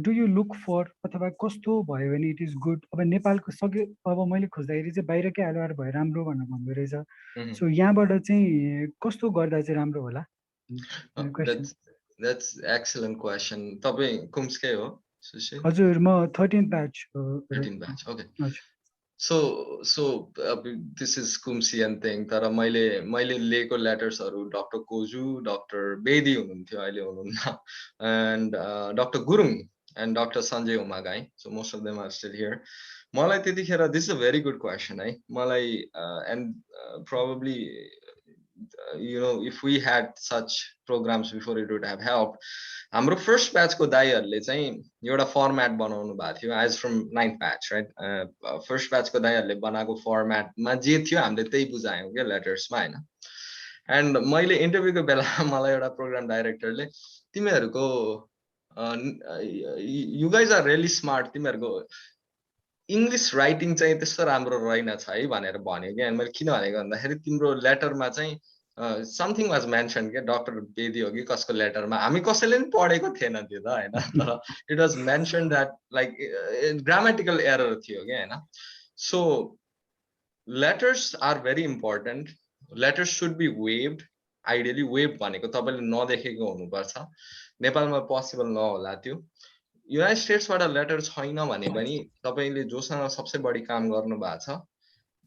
डु यु लुक फर अथवा कस्तो भयो भने इट इज गुड. अब नेपालको सक्यो, अब मैले खोज्दाखेरि चाहिँ बाहिरकै एलओआर भयो राम्रो भनेर भन्दो रहेछ. सो यहाँबाट चाहिँ कस्तो गर्दा चाहिँ राम्रो होला? That's excellent question. तपाईँ कुम्सकै हो सुशील? हजुर, म 13th batch. 13th batch, okay. So this is Kumsian thing. तर मैले लिएको लेटर्सहरू डक्टर कोजु, डक्टर बेदी हुनुहुन्थ्यो, अहिले हुनुहुन्न, and doctor Gurung and Dr. Sanjay Umagai. So most of them are still here. मलाई त्यतिखेर, this is a very good question है. मलाई and probably you know, if we had such programs before, it would have helped. हाम्रो first ब्याचको दाइहरूले चाहिँ एउटा format बनाउनु भएको थियो, as from 9th batch right. First ब्याचको दाइहरूले बनाएको फर्मेटमा जे थियो हामीले त्यही बुझायौँ क्या लेटर्समा होइन. एन्ड मैले इन्टरभ्यूको बेला मलाई एउटा प्रोग्राम डाइरेक्टरले तिमीहरूको you guys are really smart, तिमीहरूको इङ्ग्लिस राइटिङ चाहिँ त्यस्तो राम्रो रहेनछ है भनेर भन्यो क्या. मैले किन भनेको भन्दाखेरि तिम्रो लेटरमा चाहिँ समथिङ वाज मेन्सन के, डक्टर बेदी हो कि कसको लेटरमा, हामी कसैले पनि पढेको थिएन त्यो त होइन, तर it was mention that like grammatical error थियो क्या होइन. So letters are very important. Letters should be waived. Ideally waive भनेको तपाईँले नदेखेको हुनुपर्छ. नेपालमा पोसिबल नहोला त्यो. युनाइटेड स्टेट्सबाट लेटर छैन भने पनि तपाईँले जोसँग सबसे बढी काम गर्नु भएको छ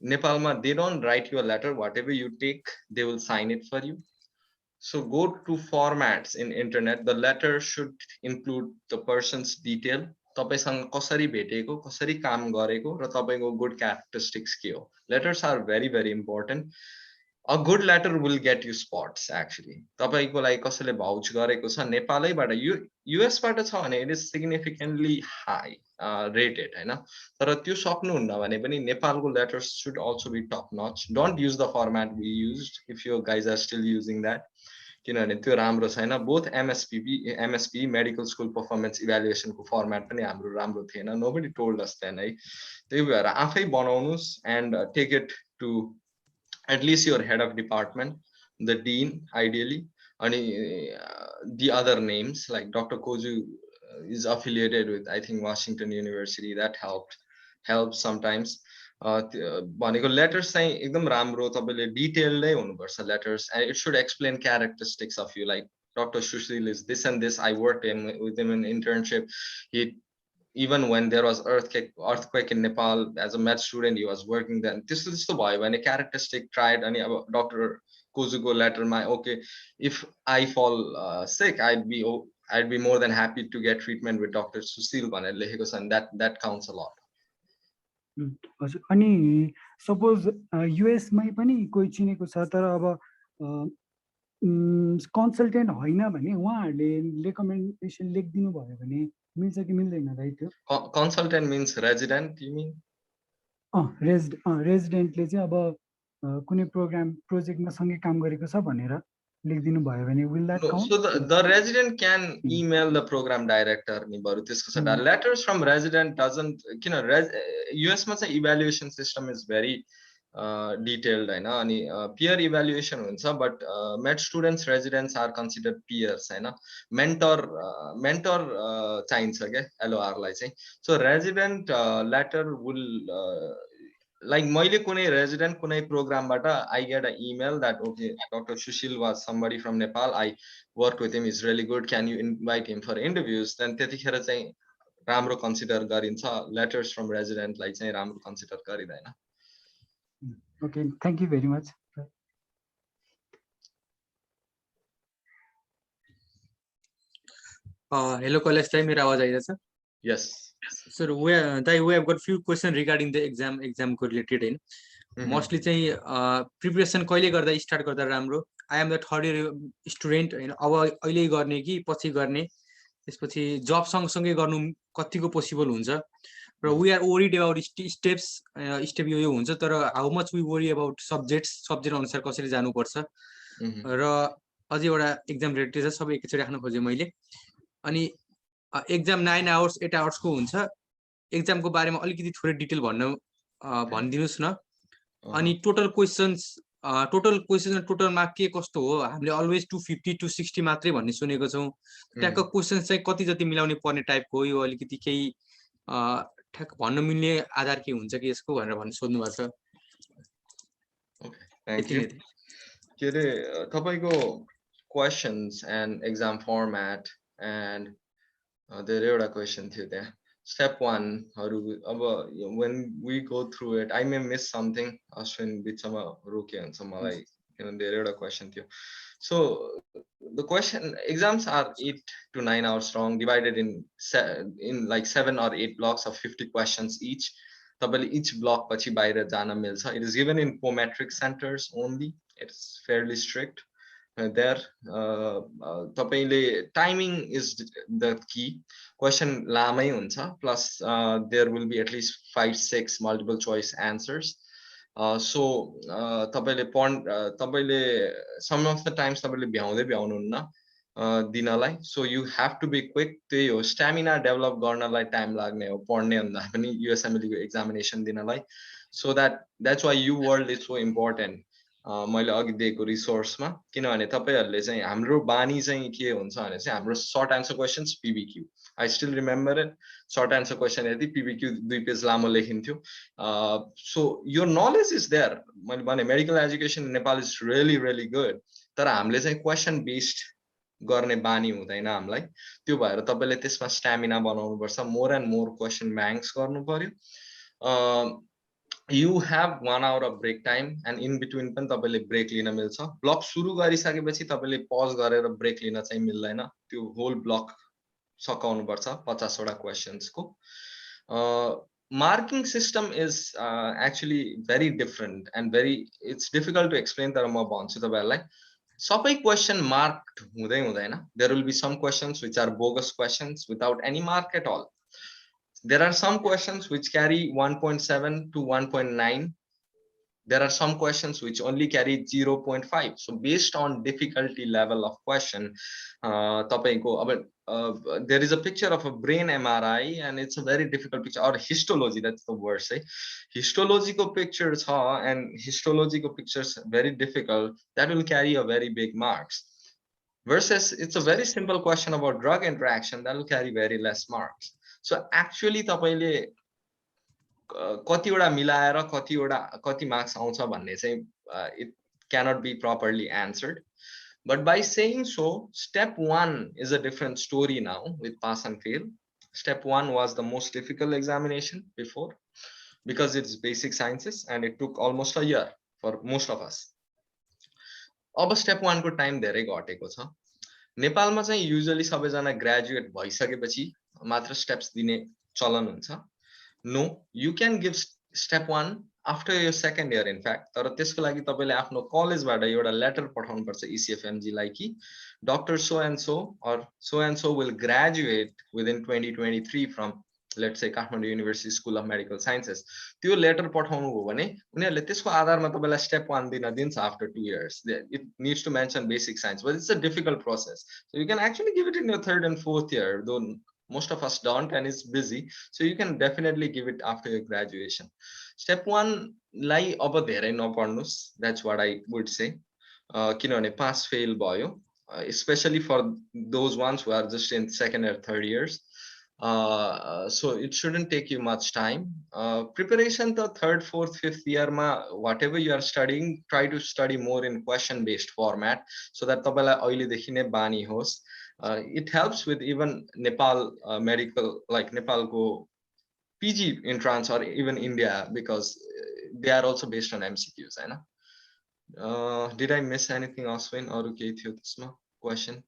नेपालमा, they don't write you a letter, whatever you take they will sign it for you. So go to formats in internet. The letter should include the person's detail, तपाईसँग कसरी भेटेको, कसरी काम गरेको र तपाईको good characteristics के हो. Letters are very very important. A good letter will get you spots actually. तपाईको लागि कसैले भाउच गरेको छ नेपालैबाट, US बाट छ भने it is significantly high rated हैन. तर त्यो सक्नुहुन्न भने पनि नेपालको letters should also be top notch. Don't use the format we used if you guys are still using that, किनभने त्यो राम्रो छैन. Both MSP medical school performance evaluation को format पनि हाम्रो राम्रो थिएन. Nobody told us then है. त्यही भएर आफै बनाउनुस् and take it to at least your head of department, the dean ideally, and the other names like Dr. Koju is affiliated with I think Washington University. That helps sometimes. भनेको letters चाहिँ एकदम राम्रो तपाईले detailed नै हुनुपर्छ letters, and it should explain characteristics of you, like Dr. Sushil is this and this, I worked with him in internship, even when there was earthquake in Nepal, as a med student he was working then. This is the boy when a characteristic tried and Dr. Kozuko letter my okay, if I fall sick I'd be more than happy to get treatment with Dr. Sushil भनेर लेखेको छ, and that counts a lot. हजुर, अनि suppose US मै पनि कोही चिनेको छ तर अब कन्सल्टेन्ट होइन भने उहाँहरूले रेकमेन्डेसन लेखिदिनु भयो भने मिल्छ कि मिल्दैन दाइ? त्यो consultant means resident you mean? रेजिडेन्टले चाहिँ अब कुनै प्रोजेक्टमा सँगै काम गरेको छ भनेर लेखिदिनु भयो भने will that count? So the resident can email the program director नि बरु त्यसको छ. Letters from resident doesn't, किन US मा चाहिँ evaluation system is very detailed हैन, अनि peer evaluation हुन्छ, but med students residents are considered peers हैन. mentor चाहिन्छ के LOR लाई चाहिँ. So resident letter will like मैले कुनै resident कुनै program बाट I get an email that okay, Dr. Sushil was somebody from Nepal, I worked with him, he's really good, can you invite him for interviews? Then त्यतिखेर चाहिँ राम्रो consider गरिन्छ, letters from रेजिडेन्टलाई चाहिँ राम्रो consider गरिँदैन। Okay, thank you very much. Hello, Kailash Bhai, मेरो आवाज आइरहेछ? Yes. Sir, we have got few questions regarding the exam related हैन. Mostly चाहिँ प्रिपरेसन कहिले गर्दा स्टार्ट गर्दा राम्रो? I am the third year student हैन, अब अहिले गर्ने कि पछि गर्ने, त्यसपछि जब सँगसँगै गर्नु कतिको पोसिबल हुन्छ? र we are worried about steps, step यो हुन्छ, तर how much we worry about subject अनुसार कसरी जानुपर्छ? र अझै एउटा एक्जाम रिलेटेड छ, सबै एकैचोटि राख्न खोजेँ मैले। अनि एक्जाम 9 आवर्स 8 आवर्स को हुन्छ, एक्जामको बारेमा अलिकति थोरै डिटेल भनिदिनुस् न। अनि टोटल क्वेशन्स टोटल मार्क के कस्तो हो? हामीले अलवेज 250 260 मात्रै भन्ने सुनेको छौं। त्यहाँको क्वेशन्स चाहिँ कति जति मिलाउने पर्ने टाइपको हो? यो अलिकति केही ठ्याक भन्न मिल्ने आधार के हुन्छ कि यसको भनेर भन्ने सोध्नु भएको छ। Okay, thank you. के रे तपाईको questions and exam format and धेरैवटा क्वेशन थियो त्यहाँ। Step 1 हरू अब when we go through it, I may miss something, Ashwin बिचमा रोके हुन्छ मलाई किन धेरैवटा क्वेशन थियो। So the question exams are 8 to 9 hours long, divided in like 7 or 8 blocks of 50 questions each. तपाईले each block पछि बाहिर जान मिल्छ। It is given in metric centers only. It's fairly strict there. तपाईले timing is the key. Question लामै हुन्छ, plus there will be at least 5-6 multiple choice answers. So तपाईले some of the times तपाईले भ्याउनुहुन्न दिनलाई, so you have to be quick. त्यही हो, stamina develop गर्नलाई time लाग्ने हो पढ्ने भन्दा पनि USMLE को examination दिनलाई. So that's why UWorld is so important. मैले अघि दिएको रिसोर्समा, किनभने तपाईहरुले चाहिँ हाम्रो बानी चाहिँ के हुन्छ भने चाहिँ हाम्रो short answer questions PBQ. I still remember it. Short answer question यदि PBQ 2 पेज लामो लेखिन्थ्यो. So your knowledge is there. मैले भने medical education in Nepal is really good. तर हामीले चाहिँ question based गर्ने बानी हुँदैन हामीलाई। त्यो भएर तपाईले त्यसमा स्टामिना बनाउनु पर्छ, more and more question banks गर्नु पर्यो। You have 1 hour of break time and in between पनि तपाईले ब्रेक लिन मिल्छ। ब्लक सुरु गरिसकेपछि तपाईले पज गरेर ब्रेक लिन चाहिँ मिल्दैन, त्यो होल ब्लक सकाउनु पर्छ 50 वटा क्वेशन्स को। Marking system is actually very different and it's difficult to explain, तर म भन्छु तपाईहरुलाई। सबै क्वेशन मार्क्ड हुँदैन। There will be some questions which are bogus questions without any mark at all. There are some questions which carry 1.7 to 1.9. There are some questions which only carry 0.5. So based on difficulty level of question, there is a picture of a brain MRI and it's a very difficult picture, or histology, that's the word. Histological pictures and histological pictures very difficult, that will carry a very big marks. Versus it's a very simple question about drug interaction, that will carry very less marks. So actually तपाईले कतिवटा मिलाएर कति marks आउँछ भन्ने चाहिँ it cannot be properly answered. But by saying so, step 1 is a different story now with pass and fail. Step 1 was the most difficult examination before because it's basic sciences and it took almost a year for most of us. अब step 1 को time धेरै घटेको छ। नेपालमा चाहिँ usually सबैजना graduate भइसकेपछि मात्र स्टेप्स दिने चलन हुन्छ। No, you can give step 1 after your second year in fact. तर त्यसको लागि तपाईले आफ्नो कलेजबाट एउटा लेटर पठाउनु पर्छ ECFMG लाई कि Dr. so and so or so and so will graduate within 2023 from, let's say, Kathmandu University School of Medical Sciences. त्यो लेटर पठाउनु हो भने उनीहरुले त्यसको आधारमा तपाईलाई step 1 दिन दिन्छ after 2 years. It needs to mention basic science, but it's a difficult process. So you can actually give it in your 3rd and 4th year, though most of us don't and it's busy. So you can definitely give it after your graduation. Step 1 लाई अब धेरै नपढ्नुस्, that's what I would say. किनभने pass fail भयो, especially for those ones who are just in 2nd or 3rd years. So it shouldn't take you much time. Preparation to 3rd, 4th, 5th year ma whatever you are studying, try to study more in question based format so that तपाईलाई अहिले देखि नै बानी होस्। It helps with even Nepal medical, like Nepal go PG entrance or even India, because they are also based on MCQs. I know. Did I miss anything, Aswin, or okay थियो त्यसमा question?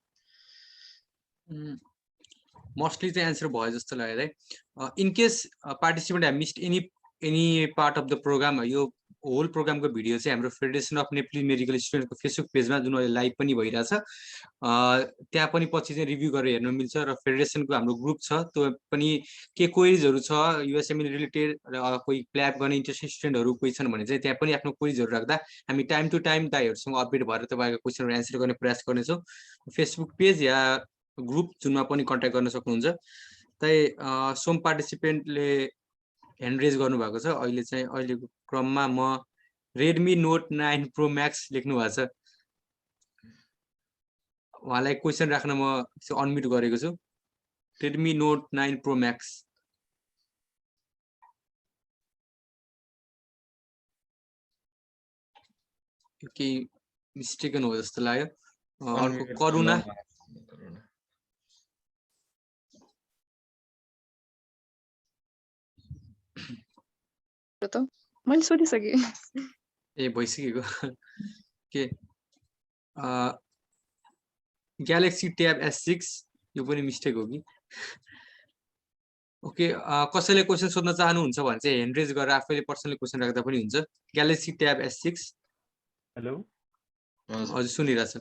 Mostly the answer भयो जस्तो लाग्यो है. In case participant have missed any part of the program, यो whole प्रोग्रामको video चाहिँ हाम्रो फेडरेसन अफ नेपाली मेडिकल स्टुडेन्टको फेसबुक पेजमा जुन अहिले लाइभ पनि भइरहेछ, त्यहाँ पनि पछि चाहिँ रिभ्यू गरेर हेर्न मिल्छ. र फेडरेसनको हाम्रो ग्रुप छ, त्यो पनि के क्वेरीजहरू छ USMLE रिलेटेड, र कोही प्ल्याब गर्ने इन्ट्रेस्टेड स्टुडेन्टहरू कोही छन् भने चाहिँ त्यहाँ पनि आफ्नो क्वेरीजहरू राख्दा हामी टाइम टु टाइम दाइहरूसँग अपडेट भएर तपाईँको क्वेसनहरू एन्सर गर्ने प्रयास गर्नेछौँ. फेसबुक पेज या ग्रुप जुनमा पनि कन्ट्याक्ट गर्न सक्नुहुन्छ. त्यही सोम पार्टिसिपेन्टले ह्यान्ड रेज गर्नुभएको छ. अहिले चाहिँ अहिलेको क्रममा म रेडमी नोट 9 प्रो म्याक्स लेख्नु भएको छ. उहाँलाई क्वेसन राख्न म अनम्युट गरेको छु. Redmi note 9 pro Max. केही मिस्टेकन हो जस्तो लाग्यो. अर्को करुणा. मैले सोधिसकेँ. ए भइसकेको के ग्यालेक्सी ट्याब S6 यो पनि मिस्टेक हो कि? ओके, कसैले क्वेसन सोध्न चाहनुहुन्छ भने चाहिँ ह्यान्ड रेज गरेर आफैले पर्सनली क्वेसन राख्दा पनि हुन्छ. Galaxy tab S6. हेलो, हजुर सुनिरहेछ.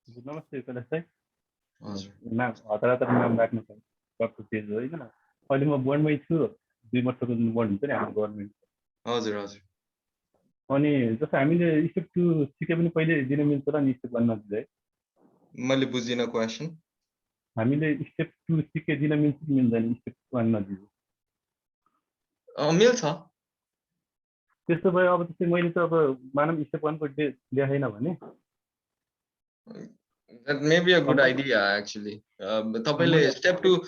नमस्ते कैलाश भाइ. नाम हतार नाम राख्नु पर्छ सबको पेज हो हैन. अहिले म बोर्डमै छु. 2 वर्षको जुन बोर्ड हुन्छ नि हाम्रो गभर्नमेन्ट. हजुर हजुर. अनि जस्तो हामीले स्टेप 2 सिके पनि पहिले दिन मिल्छ र नि स्टेप 1 मा चाहिँ? मैले बुझिन क्वेसन. हामीले स्टेप 2 सिके दिन मिल्छ कि मिल्दैन स्टेप 1 मा दिनु? मिल्छ. त्यस्तो भए अब चाहिँ मैले त अब मानव स्टेप 1 को देखाइन भने that may be a good idea actually. तपाईले स्टेप 2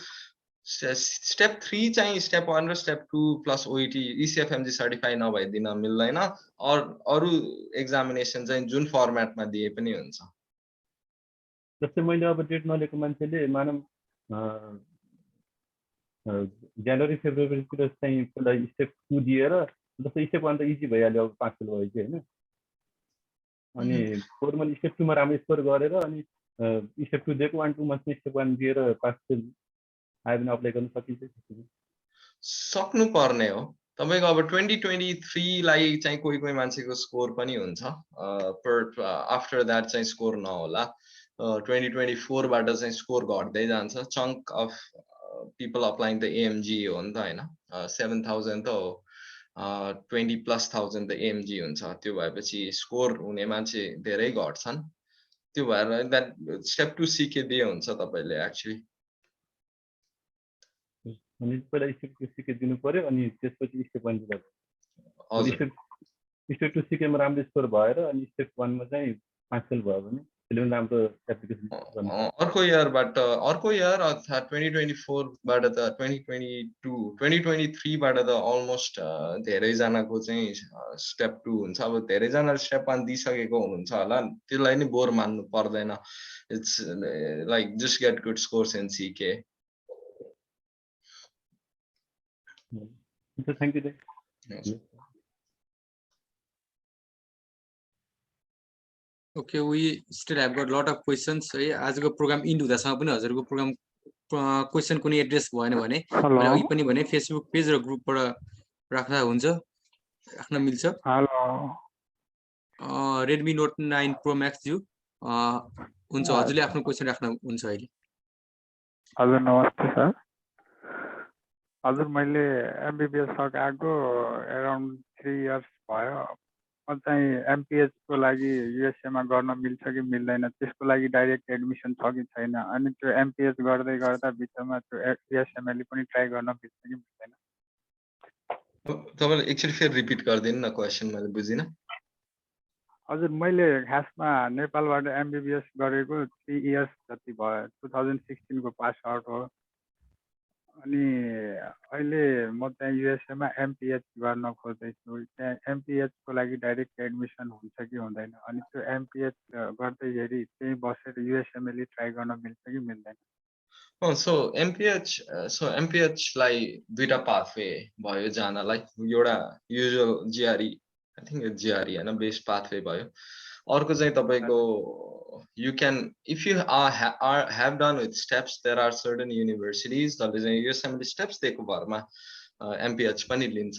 स्टेप 3 चाहिँ स्टेप 1 र step 2 plus OET ECFMG certify नभए दिन मिल्दैन. अरु एक्जामिनेसन चाहिँ जुन फर्मेटमा दिए पनि हुन्छ. जस्तै मैले अब डेट नलिएको मान्छेले मानव जनवरी फेब्रुअरीतिर चाहिँ पहिला स्टेप 2 दिएर जस्तो स्टेप 1 त इजी भइहाल्यो अब 5 किलो भयो हैन. अनि फर्मल स्टेप 2 मा राम्रो स्कोर गरेर अनि स्टेप 2 दिएको 1 2 मन्थमा स्टेप 1 दिएर पास आयो भने अप्लाई गर्न सकिन्छ. सक्नु पर्ने हो. तपाईको अब 2023 लाई चाहिँ कोही कोही मान्छेको स्कोर पनि हुन्छ. पर आफ्टर दैट चाहिँ स्कोर नहोला. 2024 बाट चाहिँ स्कोर घट्दै जान्छ. Chunk of people applying the AMG हो नि त हैन. 7000 त हो. 20,000+ त AMG हुन्छ. त्यो भएपछि स्कोर हुने मान्छे धेरै घट्छन्. त्यो भएर that step 2 सिके दिए हुन्छ तपाईले एक्चुअली. अनि पहिला स्टेप 2 सिके दिनु पर्यो अनि त्यसपछि स्टेप 1 दिनु. हजुर. स्टेप 2 सिकेमा राम्रो स्कोर भएर अनि स्टेप 1 मा चाहिँ 5 फेल भयो भने त्यसले राम्रो एप्लिकेसन गर्नु. अर्को इयर अर्थात् 2024 बाट त 2022 2023 बाट त अलमोस्ट धेरै जनाको चाहिँ स्टेप 2 हुन्छ. अब धेरै जनाले स्टेप 1 दिइसकेको हुनुहुन्छ होला. त्यसलाई नि बोर मान्नु पर्दैन. It's like just get good scores in CK. Thank you. Okay, we still have got a lot of questions. है आजको प्रोग्राम इन्ड हुँदासम्म पनि हजुरको प्रोग्राम क्वेसन कुनै एड्रेस भएन भने मैले अघि पनि भने फेसबुक पेज र ग्रुपबाट राख्दा हुन्छ, राख्न मिल्छ. Hello, Redmi note 9 pro Max ज्यू हुन्छ. हजुरले आफ्नो क्वेसन राख्न हुन्छ अहिले. हजुर नमस्ते सर. हजुर मैले MBBS सकाएको अराउन्ड 3 इयर्स भयो. म चाहिँ MPH को लागि USA मा गर्न मिल्छ कि मिल्दैन, त्यसको लागि डाइरेक्ट एडमिसन छ कि छैन, अनि त्यो MPH गर्दै गर्दा बिचमा त्यो USMLE पनि ट्राई गर्न मिल्छ कि मिल्दैन? तपाईले एकचोटी फेरि रिपिट गर्दिनु न क्वेसन, मैले बुझिन. हजुर मैले खासमा नेपालबाट MBBS गरेको 3 इयर्स जति भयो. 2016 को पास आउट हो. अनि अहिले म चाहिँ युएसएमा एमपिएच गर्न खोज्दैछु त्यहाँ एमपिएच को लागि डाइरेक्ट एडमिसन हुन्छ कि हुँदैन अनि त्यो एमपिएच गर्दैखेरि त्यही बसेर युएसएमएलई ट्राई गर्न मिल्छ कि मिल्दैन So MPH लाई दुईटा पाथवे भयो जानलाई एउटा युजुअल जिआरई आई थिंक जिआरई हैन बेस पाथवे भयो अर्को चाहिँ तपाईको you can if you have done with steps there are certain universities जसले चाहिँ USMLE steps दिएको भरमा MPH पनि लिन्छ.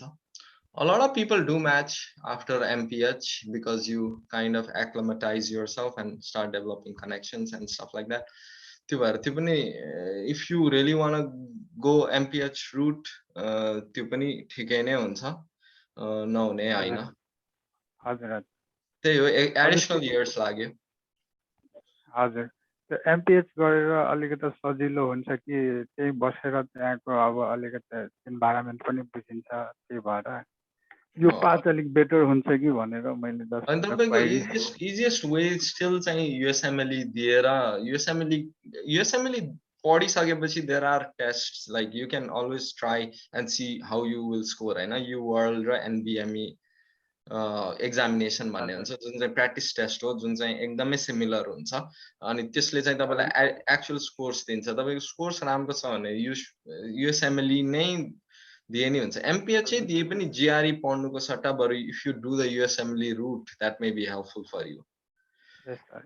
A lot of people do match after MPH because you kind of acclimatize yourself and start developing connections and stuff like that. If you really want to go MPH route त्यो पनि ठिकै नै हुन्छ नहुने हैन हजुर त्यही हो एडिशनल इयर्स लाग्यो हजुर त्यो एमपिएच गरेर अलिकति सजिलो हुन्छ कि त्यही बसेर त्यहाँको अब अलिकति इन्भाइरोमेन्ट पनि बुझिन्छ त्यही भएर यो पाथ अलिक बेटर हुन्छ कि भनेर मैले अनि तपाईको इजिएस्ट वे स्टिल चाहिँ USMLE दिएर USMLE पढिसकेपछि there are tests like you can always try and see how you will score हैन यु वर्ल्ड र NBME एक्जामिनेसन भन्ने हुन्छ जुन चाहिँ प्र्याक्टिस टेस्ट हो जुन चाहिँ एकदमै सिमिलर हुन्छ अनि त्यसले चाहिँ तपाईलाई एक्चुअल स्कोर्स दिन्छ तपाईको स्कोर्स राम्रो छ भने USMLE नै दिए नि हुन्छ MPH चाहिँ दिए पनि GRE पढ्नुको सट्टा बरु if you do the USMLE route that may be helpful for you yes sir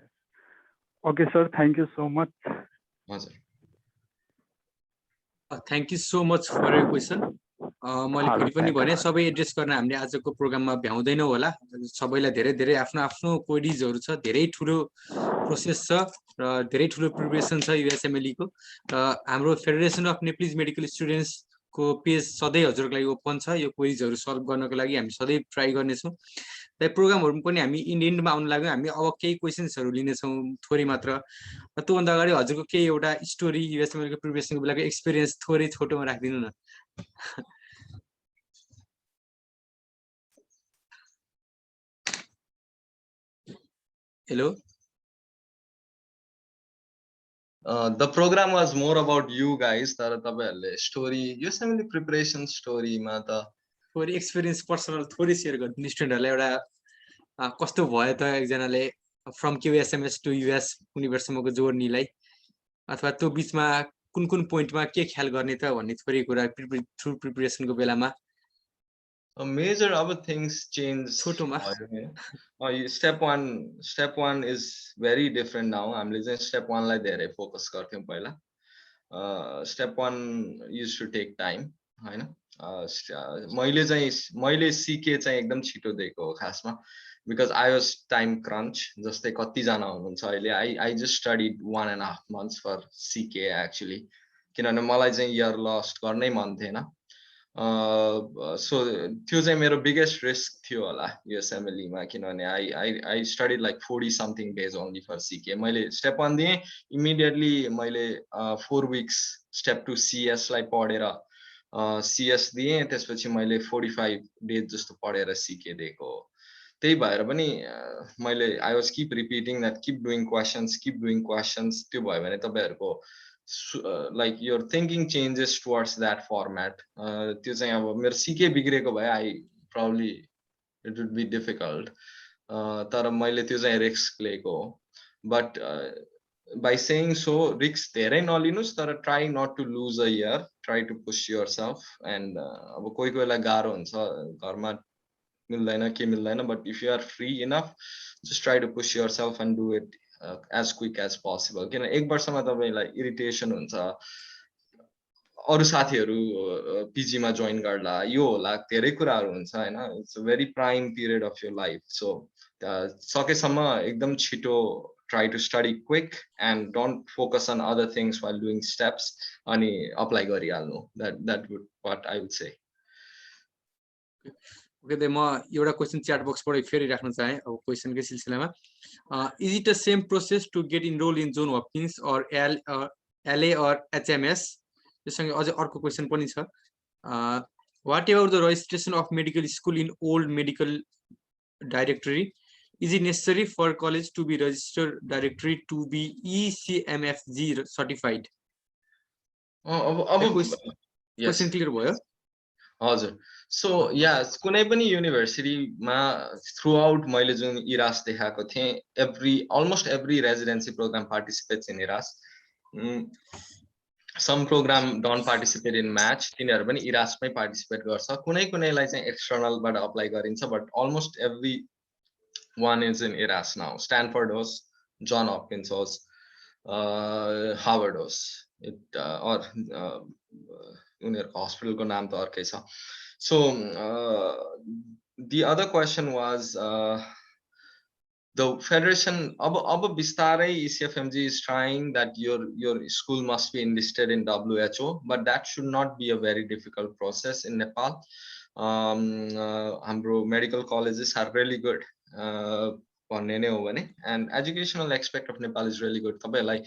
okay sir thank you so much हजुर thank you so much for your question मैले फेरि पनि भने सबै एड्रेस गर्न हामीले आजको प्रोग्राममा भ्याउँदैनौँ होला सबैलाई धेरै धेरै आफ्नो आफ्नो क्वेरीजहरु छ धेरै ठुलो प्रोसेस छ र धेरै ठुलो प्रिपरेसन छ USMLE को हाम्रो federation of Nepalese medical students को पेज सधैँ हजुरको लागि ओपन छ यो क्वेरीजहरु सल्भ गर्नको लागि हामी सधैँ ट्राई गर्नेछौँ र प्रोग्रामहरु पनि हामी इन्डियनमा आउन लाग्यो हामी अब केही क्वेशन्सहरु लिनेछौँ थोरै मात्र त्यो भन्दा अगाडि हजुरको केही एउटा स्टोरी USMLE को प्रिपरेसनको बेलाको एक्सपिरियन्स थोरै छोटोमा राखिदिनु न Hello. The program was more about you guys. तर तपाईहरुले स्टोरी USMLE प्रिपरेसन स्टोरी मा त थोरै एक्सपिरियन्स पर्सनल थोरै शेयर गर्दिनु स्टुडेन्टहरुलाई एउटा कस्तो भयो त एकजनाले फ्रम QSMS टु US कुनै वर्षसम्मको जोर्नीलाई अथवा त्यो बीचमा कुन कुन पोइन्टमा के ख्याल गर्ने त भन्ने थोरै कुरा थ्रु प्रिपरेसनको बेलामा major other things change step one is very different now हामीले चाहिँ step 1 लाई धेरै फोकस गर्थ्यौं पहिला step 1 used to take time हैन मैले सीके चाहिँ एकदम छिटो दिएको हो खासमा because I was time crunch जस्तै कति जना हुनुहुन्छ अहिले I just studied 1.5 months for CK actually किनभने मलाई चाहिँ year lost गर्नै मन थिएन so त्यो चाहिँ मेरो biggest risk थियो होला USMLE मा किनभने I studied like 40 something days only for CK मैले step 1 दिए immediately मैले 4 weeks step 2 CS लाई पढेर CS दिए त्यसपछि मैले 45 days जस्तो पढेर CK दिएको त्यही भएर पनि मैले I was keep repeating that keep doing questions त्यो भयो भने तपाईहरुको like your thinking changes towards that format त्यो चाहिँ अब मेरो सीके बिग्रेको भए I probably it would be difficult तर मैले त्यो चाहिँ रिस्क लिएको but by saying so risk धेरै नलिनुस् तर try not to lose a year try to push yourself and अब कोही कोहीलाई गाह्रो हुन्छ घरमा मिल्दैन के मिल्दैन but if you are free enough just try to push yourself and do it as quick as possible किन एक वर्षमा तपाईलाई इरिटेसन हुन्छ अरु साथीहरु पीजी मा जोइन गर्ला यो होला धेरै कुराहरु हुन्छ हैन it's a very prime period of your life so सकेसम्म एकदम छिटो try to study quick and don't focus on other things while doing steps अनि अप्लाई गरिहाल्नु that would what I would say okay म एउटा क्वेशन च्याट बक्सबाट फेरि राख्न चाहे अब क्वेशनकै सिलसिलामा is it a same process to get enrol in John Hopkins or LA or HMS त्यससँग अझै अर्को क्वेशन पनि छ whatever the registration of medical school in old medical directory is it necessary for college to be registered directory to be ECFMG certified question clear भयो हजुर so yes कुनै पनि युनिभर्सिटीमा थ्रु आउट मैले जुन eras देखाएको थिएँ almost every residency program participates in eras some program don't participate in match तिनीहरु पनि इरासमै पार्टिसिपेट गर्छ कुनै कुनैलाई चाहिँ एक्सटर्नल बाट अप्लाई गरिन्छ but almost every one is in eras now Stanford होस् John Hopkins होस् Harvard होस् or उनीहरुको हस्पिटलको नाम त अर्कै छ so the other question was the federation अब बिस्तारै ECFMG is trying that your school must be enlisted in WHO but that should not be a very difficult process in Nepal हाम्रो medical colleges are really good भन्ने नै हो भने and educational aspect of Nepal is really good तपाईलाई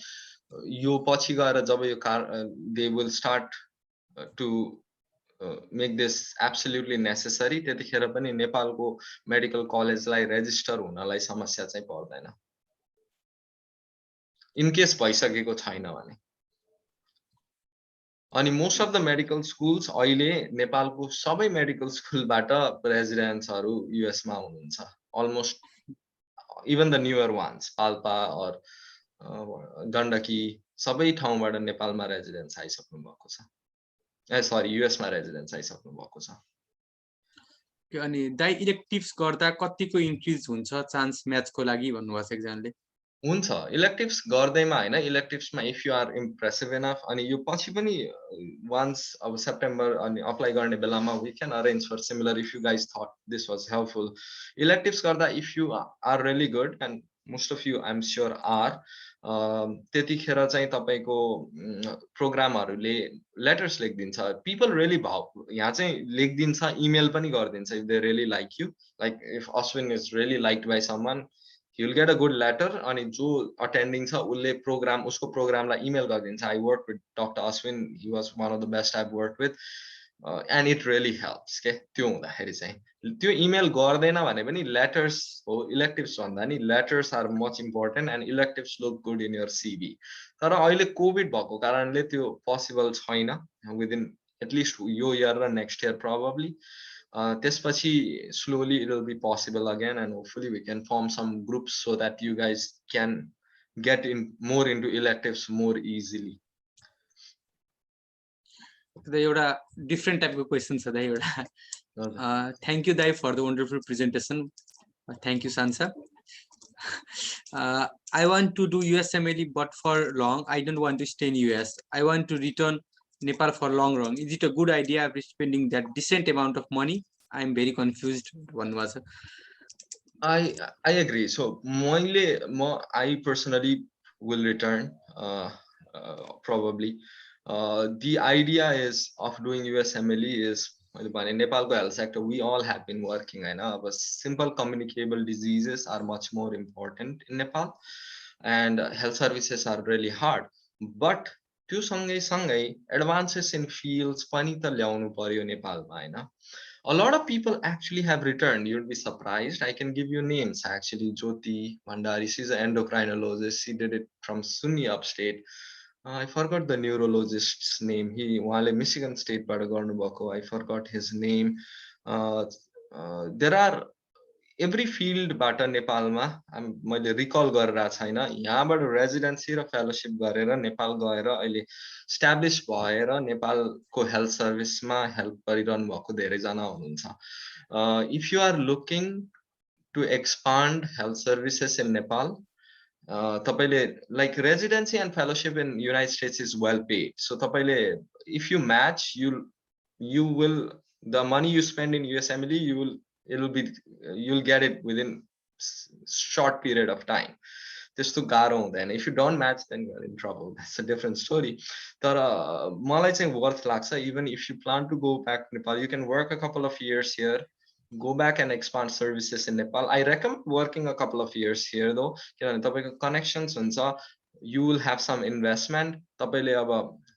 यो पछि गएर जब यो they will start to make this absolutely necessary त्यतिखेर पनि नेपालको मेडिकल कलेजलाई रेजिस्टर हुनलाई समस्या चाहिँ पर्दैन इन केस भइसकेको छैन भने अनि most of the medical schools अहिले नेपालको सबै मेडिकल स्कुलबाट रेजिडेन्ट्सहरु यूएस मा हुनुहुन्छ almost even the newer ones Palpa और गण्डकी सबै ठाउँबाट नेपालमा रेजिडेन्ट्स आइसक्नु भएको छ सरी यूएस मा रेजिडेन्ट्स आइसक्नु भएको छ अनि दाइ इलेक्टिभ्स गर्दा कतिको इन्क्रिज हुन्छ चान्स म्याचको लागि भन्नुभएको छ एक्जामले हुन्छ इलेक्टिभ्स गर्दैमा हैन इलेक्टिभ्समा if you are impressive enough अनि यो पछि पनि वान्स अब सेप्टेम्बर अनि अप्लाई गर्ने बेलामा we can arrange for similar if you guys thought this was helpful electives गर्दा if you are really good and most of you I am sure are त्यतिखेर चाहिँ तपाईको प्रोग्रामहरुले लेटर्स लेखिदिन्छ पीपल रियली भाउ यहाँ चाहिँ लेखिदिन्छ इमेल पनि गरिदिन्छ if they really like you like if Ashwin is really liked by someone he will get a good letter अनि जो अटेन्डिङ छ उले प्रोग्राम उसको प्रोग्रामलाई इमेल गरिदिन्छ I worked with Dr. Ashwin he was one of the best I've worked with and it really helps के त्यो हुँदाखेरि चाहिँ त्यो इमेल गर्दैन भने पनि लेटर्स हो इलेक्टिभ्स भन्दा नि letters are much important and electives look good in your CV तर अहिले कोभिड भएको कारणले त्यो पोसिबल छैन विदिन एटलिस्ट यो इयर र नेक्स्ट इयर प्रोबब्ली त्यसपछि slowly it will be possible again and hopefully we can form some groups so that you guys can get in more into electives more easily the एउटा different type of questions छ दाइ एउटा thank you दाइ for the wonderful presentation thank you Sansa I want to do USMLE but for long I don't want to stay in US I want to return Nepal for long run. Is it a good idea of spending that decent amount of money? I am very confused. One was. I agree. So I personally will return probably. The idea is of doing USMLE is Nepal health sector. We all have been working. But simple communicable diseases are much more important in Nepal, and health services are really hard. But त्यो सँगै advances in fields पनि त ल्याउनु पर्यो नेपालमा हैन a lot of people actually have returned you'll be surprised I can give you names actually Jyoti Bhandari she's an endocrinologist she did it from SUNY upstate I forgot the neurologist's name उहाँले Michigan state बाट गर्नु भएको I forgot his name there are every field बाट नेपालमा मैले रिकल गरेर छैन यहाँबाट रेजिडेन्सी र फेलोशिप गरेर नेपाल गएर अहिले एस्टाब्लिश भएर नेपालको हेल्थ सर्भिसमा हेल्प गरिरहनु भएको धेरै जना हुनुहुन्छ if you are looking to expand health services in Nepal तपाईले like residency and fellowship in United States is well paid so तपाईले if you match you will the money you spend in USMLE you'll get it within short period of time त्यस्तो गाह्रो हुँदैन if you don't match then you're in trouble that's a different story तर मलाई चाहिँ worth लाग्छ even if you plan to go back to Nepal you can work a couple of years here go back and expand services in Nepal I recommend working a couple of years here though किनभने तपाईको connections हुन्छ you will have some investment तपाईले अब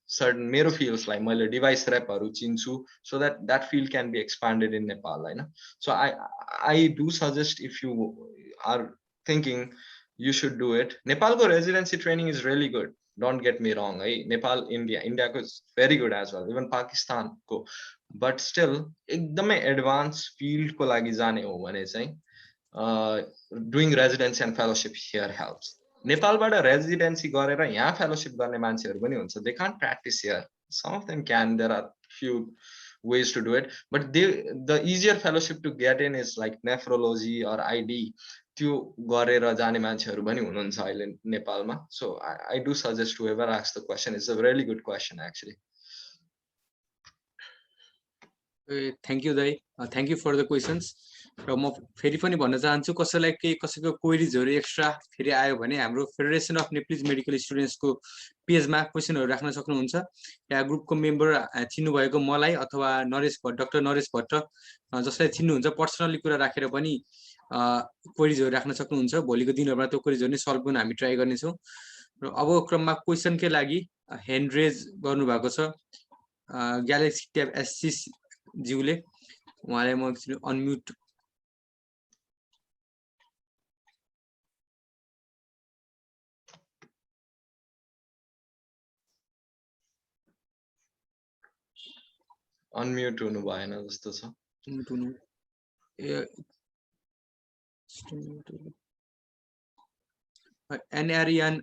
certain मेरो fields like मैले device repहरू चिन्छु so that field can be expanded in Nepal हैन so I do suggest if you are thinking you should do it Nepalको residency training is really good Don't get me wrong, Nepal, India is very good as well, even Pakistan ko. But still, एकदमै advanced field को लागि जाने हो भने चाहिँ doing residency and fellowship here helps. नेपालबाट residency गरेर यहाँ fellowship गर्ने मान्छेहरू पनि हुन्छ. They can't practice here. Some of them can. There are few ways to do it, but the easier fellowship to get in is like nephrology or ID. त्यो गरेर जाने मान्छेहरू पनि हुनुहुन्छ अहिले नेपालमा. So I do suggest whoever asks the question, is a really good question actually. Thank you दाइ, thank you for the questions. र म फेरि पनि भन्न चाहन्छु कसैलाई कसैको क्वेरीजहरू एक्स्ट्रा फेरि आयो भने हाम्रो फेडरेसन अफ नेपालीज मेडिकल स्टुडेन्ट्सको पेजमा क्वेसनहरू राख्न सक्नुहुन्छ. या ग्रुपको मेम्बर चिन्नु भएको मलाई अथवा नरेश भट्ट, डाक्टर नरेश भट्ट जसलाई चिन्नुहुन्छ पर्सनली कुरा राखेर पनि क्वेरीजहरू राख्न सक्नुहुन्छ. भोलिको दिनहरुमा त्यो क्वेरीजहरू नै सल्भ गर्न हामी ट्राई गर्नेछौँ. र अब क्रममा क्वेसनकै लागि ह्यान्ड रेज गर्नु भएको छ ग्यालेक्सी ट्याब एससी ज्यूले. उहाँलाई म एकचोटि अनम्युट अनम्युट हुनु भएन जस्तो छ. एनआरियन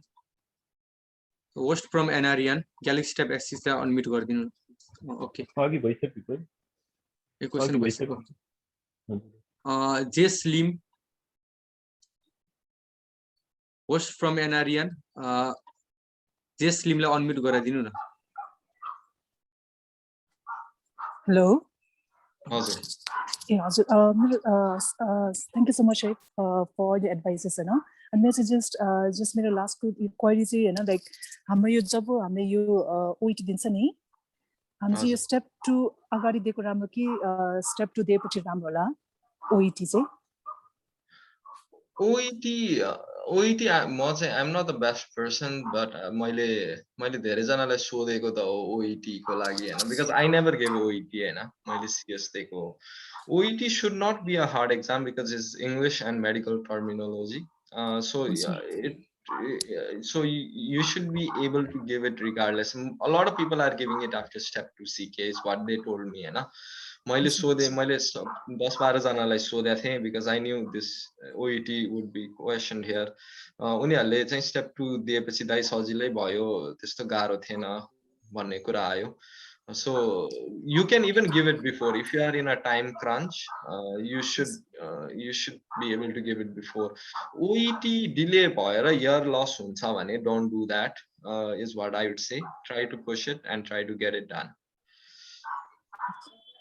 होस्ट फ्रम एनआरियन ग्यालेक्सी ट्याब एससीलाई अनम्युट गरिदिनु. ओके अघि भइसक्यो. यो क्वेसन भइसक्यो. जे स्लिम होस्ट फ्रम एनआरियन जे स्लिमलाई अनम्युट गराइदिनु न. हेलो हजुर. हजुर thank you so much for the advices होइन. अनि मेरो चाहिँ जस्ट मेरो लास्टको क्वेरी चाहिँ होइन लाइक हाम्रो यो जब हामीले यो ओइटी दिन्छ नि हामी चाहिँ यो स्टेप 2 अगाडि दिएको राम्रो कि स्टेप 2 दिएपछि राम्रो होला ओइटी चाहिँ. OET म चाहिँ I'm not the best person but मैले धेरैजनालाई सोधेको त हो OET को लागि हैन, because I never give OET हैन. मैले सिएस दिएको हो. OET should not be a hard exam because it's English and medical terminology. So you should be able to give it regardless. A lot of people are giving it after step 2 CK is what they told me हैन. मैले 10-12 जनालाई सोधेको थिएँ because I knew this OET would be questioned here. उनीहरूले चाहिँ step 2 दिएपछि दाइ सजिलै भयो, त्यस्तो गाह्रो थिएन भन्ने कुरा आयो. So you can even give it before if you are in a time crunch. You should be able to give it before. OET delay bhayera year loss huncha bhane don't do that, is what I would say. Try to push it and try to get it done.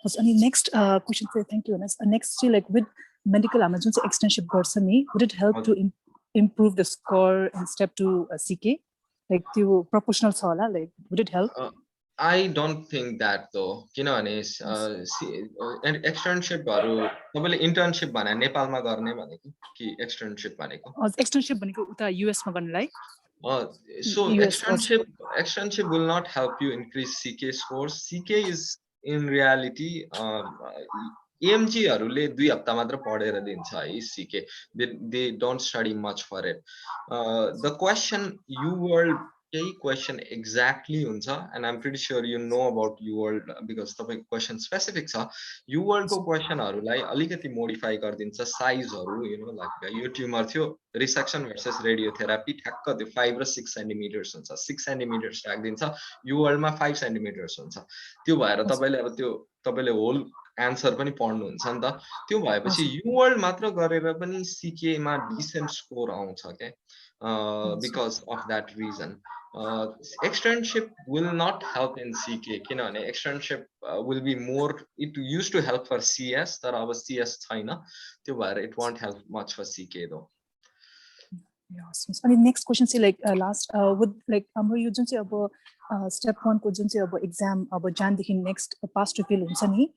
अनि next question चाहिँ thank you. Next चाहिँ like with medical हाम्रो जुन चाहिँ extensive गर्छ नि would it help to improve the score in step 2 CK like त्यो proportional छ होला like would it help? I don't think that though. किनभने एक्सटर्नशिपहरु तपाईले इन्टर्नशिप भने नेपालमा गर्ने भनेको कि एक्सटर्नशिप भनेको? एक्सटर्नशिप भनेको उता युएस मा गर्नलाई. So externship will not help you increase CK scores. CK is in reality AMG हरुले 2 हप्ता मात्र पढेर दिन्छ है CK. They don't study much for it. The question UWorld question exactly huncha, and I'm pretty sure you know about UWorld because तपाईको question specific छ. UWorld को question हरुलाई अलिकति modify गरिदिन्छ size हरु, you know, like यो tumour थियो resection versus radiotherapy ठ्याक्क त्यो 5 र 6 सेन्टिमिटर्स हुन्छ. 6 सेन्टिमिटर्स राख्दिन्छ, UWorld मा 5 सेन्टिमिटर्स हुन्छ. त्यो भएर तपाईले अब त्यो तपाईले होल आन्सर पनि पढ्नु हुन्छ नि त. त्यो भएपछि UWorld मात्र गरेर पनि CK मा डिसेन्ट स्कोर आउँछ के, because of that reason. Externship will not help in CK किनभने externship will be more, it used to help for CS तर अब CS छैन, त्यो भएर it won't help much for CK though. अनि नेक्स्ट क्वेसन चाहिँ लाइक लास्ट वुड लाइक हाम्रो यो जुन चाहिँ अब स्टेप 1 को जुन चाहिँ अब एक्जाम अब जानदेखि नेक्स्ट पास टु फेल हुन्छ नि,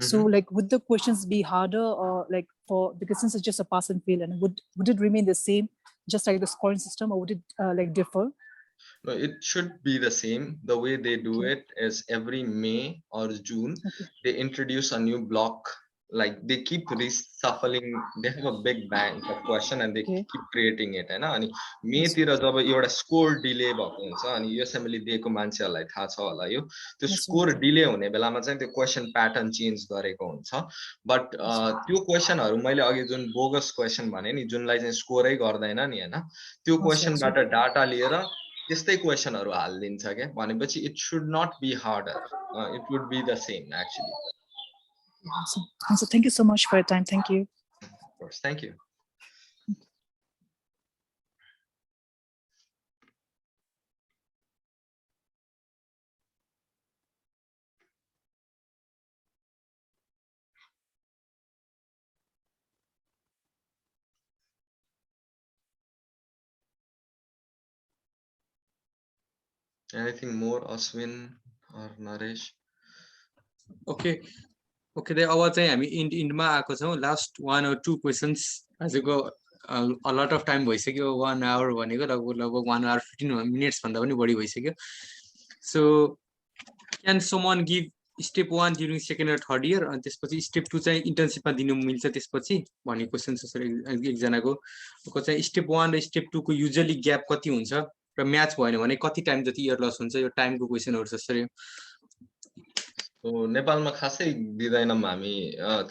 so like would the questions be harder like for because since it's just a pass and fail and would it remain the same just like the scoring system, or would it like differ? No, it should be the same. The way they do it is every May or June they introduce a new block, like they keep reshuffling, they have a big bank of question and they keep creating it हैन अनि मे तिर जब एउटा score delay भएको हुन्छ अनि USMLE दिएको मान्छेहरुलाई थाहा छ होला यो त्यो स्कोर डिले हुने बेलामा चाहिँ त्यो क्वेशन प्याटर्न चेन्ज गरेको हुन्छ बट त्यो क्वेशनहरु मैले अघि जुन बोगस क्वेशन भने नि जुनलाई चाहिँ स्कोरै गर्दैन नि हैन त्यो क्वेशनबाट डाटा लिएर त्यस्तै क्वेशनहरु हाल्दिन्छ के भनेपछि it should not be harder it would be the same actually. So thank you so much for your time. Thank you. Of course, thank you. Anything more, Aswin or Naresh? Okay. Okay, अब चाहिँ हामी इन्डमा आएको छौं last 1 or 2 questions आजको a lot of time भइसक्यो 1 hour भनेको लगभग 1 hour 15 minutes भन्दा पनि बढी भइसक्यो so can someone give step 1 during second or third year अनि त्यसपछि step 2 चाहिँ इन्टर्नशिपमा दिनु मिल्छ त्यसपछि भन्ने क्वेशन छ सर एक जनाको चाहिँ step 1 र step 2 को युजुअली ग्याप कति हुन्छ र म्याच भएन भने कति टाइम जति इयर लस हुन्छ यो टाइमको क्वेशनहरु छ सर यो So नेपालमा खासै दिदैनम हामी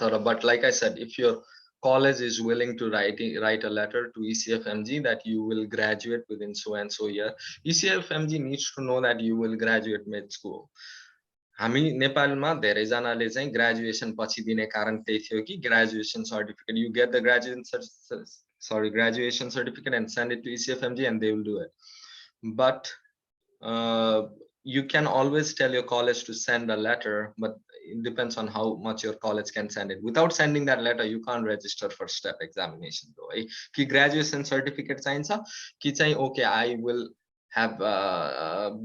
तर but like I said if your college is willing to write a letter to ECFMG that you will graduate within so and so year ECFMG needs to know that you will graduate mid school हामी नेपालमा धेरै जनाले चाहिँ graduation पछि दिने कारण त्यही थियो कि graduation certificate you get the graduation certificate and send it to ECFMG and they will do it but you can always tell your college to send a letter but it depends on how much your college can send it without sending that letter you can't register for step examination though ki graduation certificate चाहिन्छ कि चाहिँ okay I will have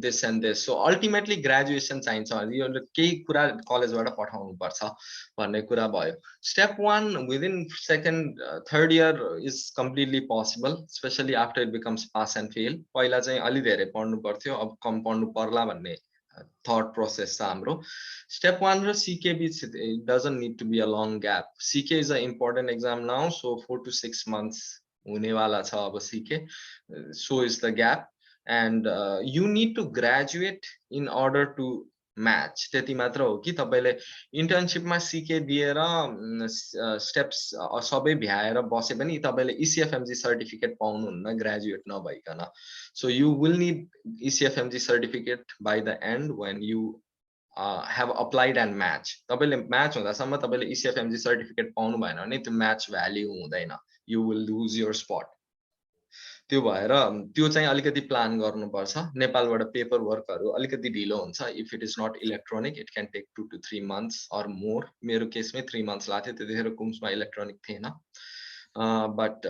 this and this so ultimately graduation चाहिन्छ यो केही कुरा कलेजबाट पठाउनु पर्छ भन्ने कुरा भयो step 1 within second third year is completely possible especially after it becomes pass and fail पहिला चाहिँ अलि धेरै पढ्नु पर्थ्यो अब कम पढ्नु पर्ला भन्ने thought process छ हाम्रो step 1 र CK बीच it doesn't need to be a long gap CK is an important exam now so 4 to 6 months हुनेवाला छ अब CK so is the gap and you need to graduate in order to match त्यति मात्र हो कि तपाईले इन्टर्नशिपमा CK दिएर steps सबै भ्याएर बसे पनि तपाईले ECFMG सर्टिफिकेट पाउनुहुन्न ग्रेजुएट नभइकन so you will need ECFMG certificate by the end when you have applied and match तपाईले म्याच हुँदासम्म तपाईले ECFMG सर्टिफिकेट पाउनु भएन भने त्यो म्याच भ्याल्यु हुँदैन you will lose your spot त्यो भएर त्यो चाहिँ अलिकति प्लान गर्नुपर्छ नेपालबाट पेपर वर्कहरु अलिकति ढिलो हुन्छ if it is not electronic it can take 2 to 3 months or more मेरो केसमै 3 months लाग्थ्यो त्यतिखेर कुम्समा इलेक्ट्रोनिक थिएन but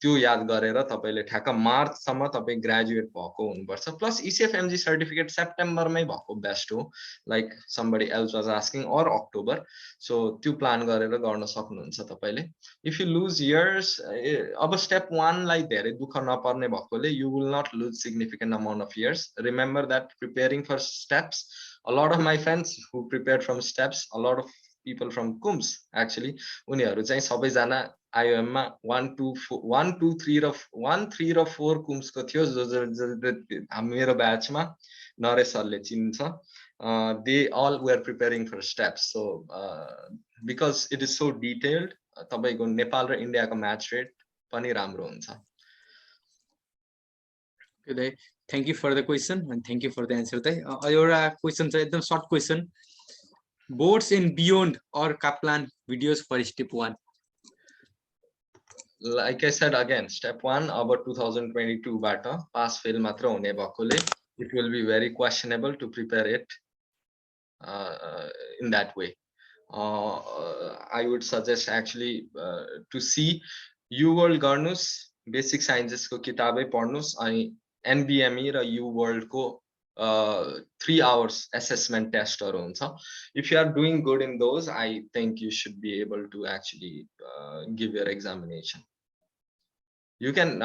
त्यो याद गरेर तपाईले ठ्याक्क मार्च सम्म तपाई ग्रेजुएट भएको हुनुपर्छ प्लस ECFMG सर्टिफिकेट सेप्टेम्बरमै भएको बेस्ट हो like somebody else was asking or October so त्यो प्लान गरेर गर्न सक्नुहुन्छ तपाईले if you lose years अब step 1 लाई धेरै दुख नपर्ने भएकोले you will not lose significant amount of years remember that preparing for steps a lot of my friends who prepared from steps a lot of people from KUSMS actually उनीहरु चाहिँ सबै जना IOM मा 1 2 3 र 1 3 र 4 KUSMS को थियो जो मेरो ब्याचमा नरेश सरले चिन्छ they all were preparing for steps so because it is so detailed तपाईको नेपाल र इन्डियाको म्याच रेट पनि राम्रो हुन्छ Okay, thank you for the question and thank you for the answer. एउटा क्वेशन छ एकदम short question boards and beyond or Kaplan videos for step 1 like I said again step 1 about 2022 बाट pass fail मात्र हुने भएकोले it will be very questionable to prepare it in that way I would suggest actually to see U World गर्नुस् basic sciences को किताबै पढ्नुस् अनि NBME र U World को 3 hours assessment test हरु हुन्छ if you are doing good in those I think you should be able to actually give your examination you can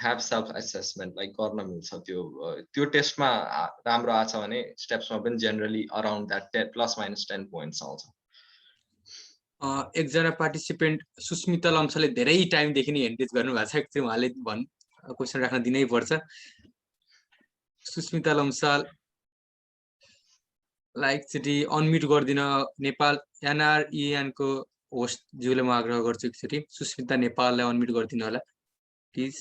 have self assessment like गर्न मिल्छ त्यो टेस्टमा राम्रो आछ भने स्टेप्समा पनि generally around that 10 plus minus 10 points आउँछ एकजना पार्टिसिपेन्ट सुस्मिता लम्साले धेरै टाइमदेखि नै एन्गेज गर्नुभएको छ, एकचोटि उहाँले क्वेसन राख्न दिनै पर्छ। सुस्मिता लम्सालाई एकचोटि अनम्युट गरिदिन नेपाल NREN को होस्ट ज्यूले म आग्रह गर्छु, एकचोटि सुस्मिता नेपाललाई अनम्युट गरिदिनु होला प्लिज।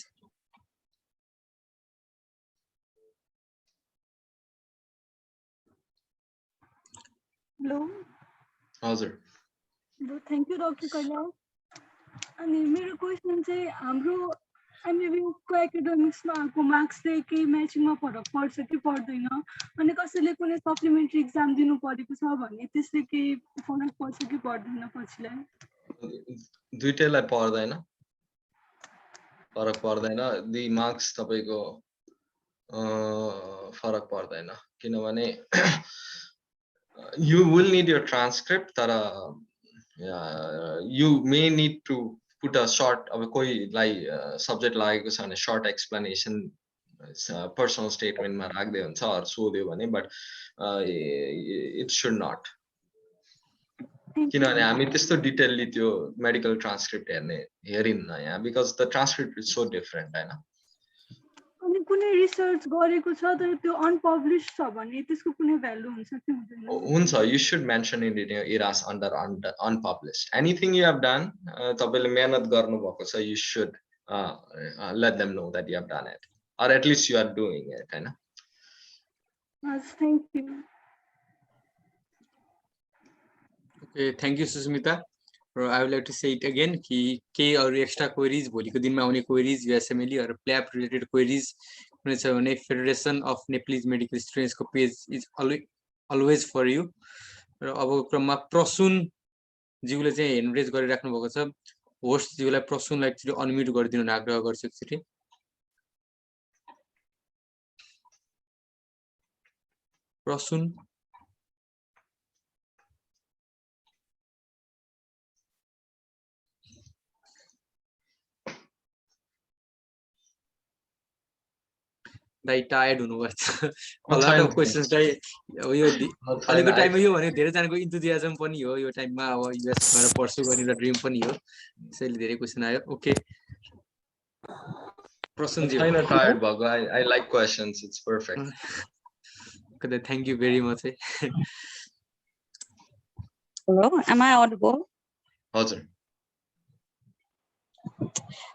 हेलो हजुर थ्याङ्क यू डक्टर कैलाश। अनि मेरो क्वेसन चाहिँ हाम्रो एमबिबिएसको एकाडेमिक्समा आएको मार्क्सले केही म्याचिङमा फरक पर्छ कि पर्दैन? अनि कसैले कुनै सप्लिमेन्ट्री इक्जाम दिनु परेको छ भने त्यसले केही फरक पर्छ कि पर्दैन पछिलाई? दुईटैलाई पर्दैन, फरक पर्दैन। दि मार्क्स तपाईको फरक पर्दैन, किनभने you will need your transcript, तर you may need to put a short, अब कोहीलाई सब्जेक्ट लागेको छ भने short explanation personal statement मा राख्दै हुन्छ अर सोध्यो भने, but it should not, किनभने हामी त्यस्तो डिटेलली त्यो मेडिकल ट्रान्सक्रिप्ट हेरिन्न यहाँ, because the transcript is so different हैन। अनि कुनै रिसर्च गरेको छ तर त्यो अनपब्लिश छ भने त्यसको कुनै भ्यालु हुन्छ कि हुँदैन? हुन्छ, you should mention it in your ERAS under unpublished. Anything you have done, तपाईले मेहनत गर्नुभएको छ, you should let them know that you have done it, or at least you are doing it, हैन? Yes, thank you. Okay, thank you Susmita. I would like to say it again कि केही अरु extra queries भोलिको दिनमा आउने queries USMLE or PLAB related queries कुनै छ भने federation of Nepalese medical students को page is always for you. र अबको क्रममा प्रसुन ज्यूले चाहिँ ह्यान्ड रेज गरिराख्नु भएको छ, होस्ट ज्यूलाई प्रसुनलाई एकचोटि अनम्युट गरिदिनु आग्रह गर्छु एकचोटि। प्रसुन दाइ टायर्ड हुनुपर्छ, लट अफ क्वेसन्स दाइ। अब यो अहिलेको टाइममा यो भने धेरैजनाको इन्थुजियाजम पनि हो, यो टाइममा अब युएसमा पर्सु गर्ने एउटा ड्रिम पनि हो, त्यसैले धेरै क्वेसन आयो। ओके प्रसन्न जी, छैन टायर्ड भएको, I like questions, it's perfect. Okay, thank you very much. Hello, am I audible? हजुर।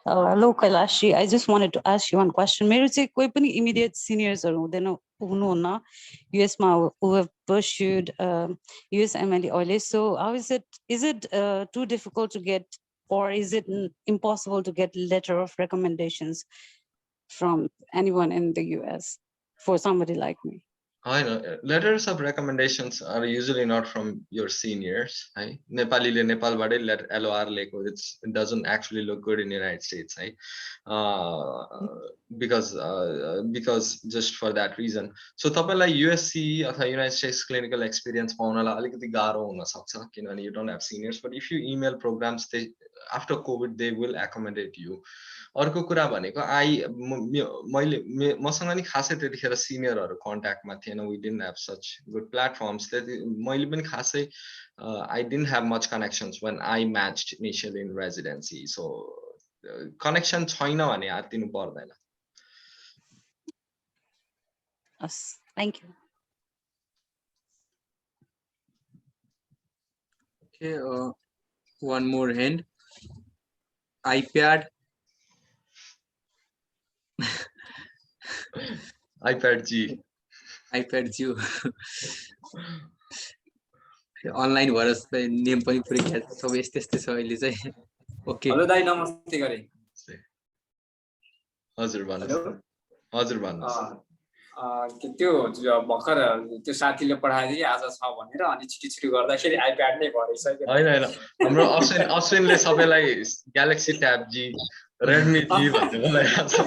Hello Kailashi, I just wanted to ask you one question. मेरो चाहिँ कोही पनि immediate seniors-हरु हुनुहुन्न US मा who have pursued USMLE early. So how is it too difficult to get, or is it impossible to get letter of recommendations from anyone in the US for somebody like me? I know letters of recommendations are usually not from your seniors. Nepali Nepal bade LOR leko, it doesn't actually look good in the United States, because just for that reason. So तपाईलाई USC अथवा United States clinical experience पाउनलाई अलिकति गाह्रो हुन सक्छ, किनभने you don't have seniors, but if you email programs, they after COVID they will accommodate you. अर्को कुरा भनेको मसँग नि खासै त्यतिखेर सिनियरहरु कन्ट्याक्टमा थिएन, we didn't have such good platforms. मैले पनि खासै I didn't have much connections when I matched initially in residency. So connection छैन भने आत्तिनु पर्दैन। Yes, thank you. Okay, one more hand. iPad G online भएर नेम पनि पुरै ख्याल सब यस्तै छ अहिले चाहिँ। ओके हेलो दाइ, नमस्ते गरे। हजुर भन्नुहोस्। हजुर भन्नुहोस्। त्यो भर्खर त्यो साथीले पठाइदिए आज छ भनेर, अनि छिटो गर्दाखेरि आइप्याड नै भरिसक्यो। हैन हाम्रो अश्विनले सबैलाई ग्यालेक्सी ट्याब जी, रेडमी जी भन्दै बोलाइरहेको छ।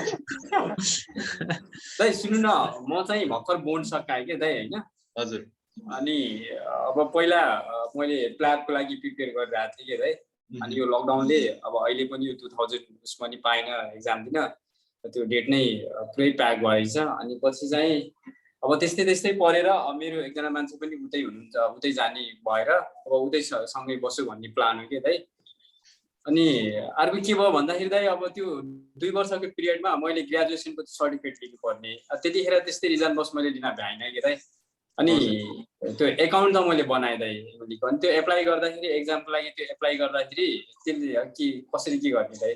दाइ सुन्नु न, म चाहिँ भर्खर बोन्ड सकाएँ के दाइ, हैन? हजुर। अनि अब पहिला मैले प्ल्याबको लागि प्रिपेयर गरिरहेको थिएँ के दाइ, अनि यो लकडाउनले अब अहिले पनि यो 2000 उसमा नि पाएन एक्जाम दिन, त्यो डेट नै पुरै प्याक भएछ। अनि पछि चाहिँ अब त्यस्तै त्यस्तै परेर मेरो एकजना मान्छे पनि उतै हुनुहुन्छ उतै जाने भएर अब उतै सँगै बस्छु भन्ने प्लान हो के दाइ अनि अर्को के भयो भन्दाखेरि दाइ अब त्यो 2 वर्षको पिरियडमा मैले ग्रेजुएसनको सर्टिफिकेट लिनुपर्ने त्यतिखेर त्यस्तै रिजन बस मैले लिन भ्याइन के दाइ अनि त्यो एकाउन्ट त मैले बनाएँ दाइ लिएको अनि त्यो एप्लाई गर्दाखेरि एक्जामको लागि त्यो एप्लाई गर्दाखेरि त्यसले के कसरी के गर्ने दाइ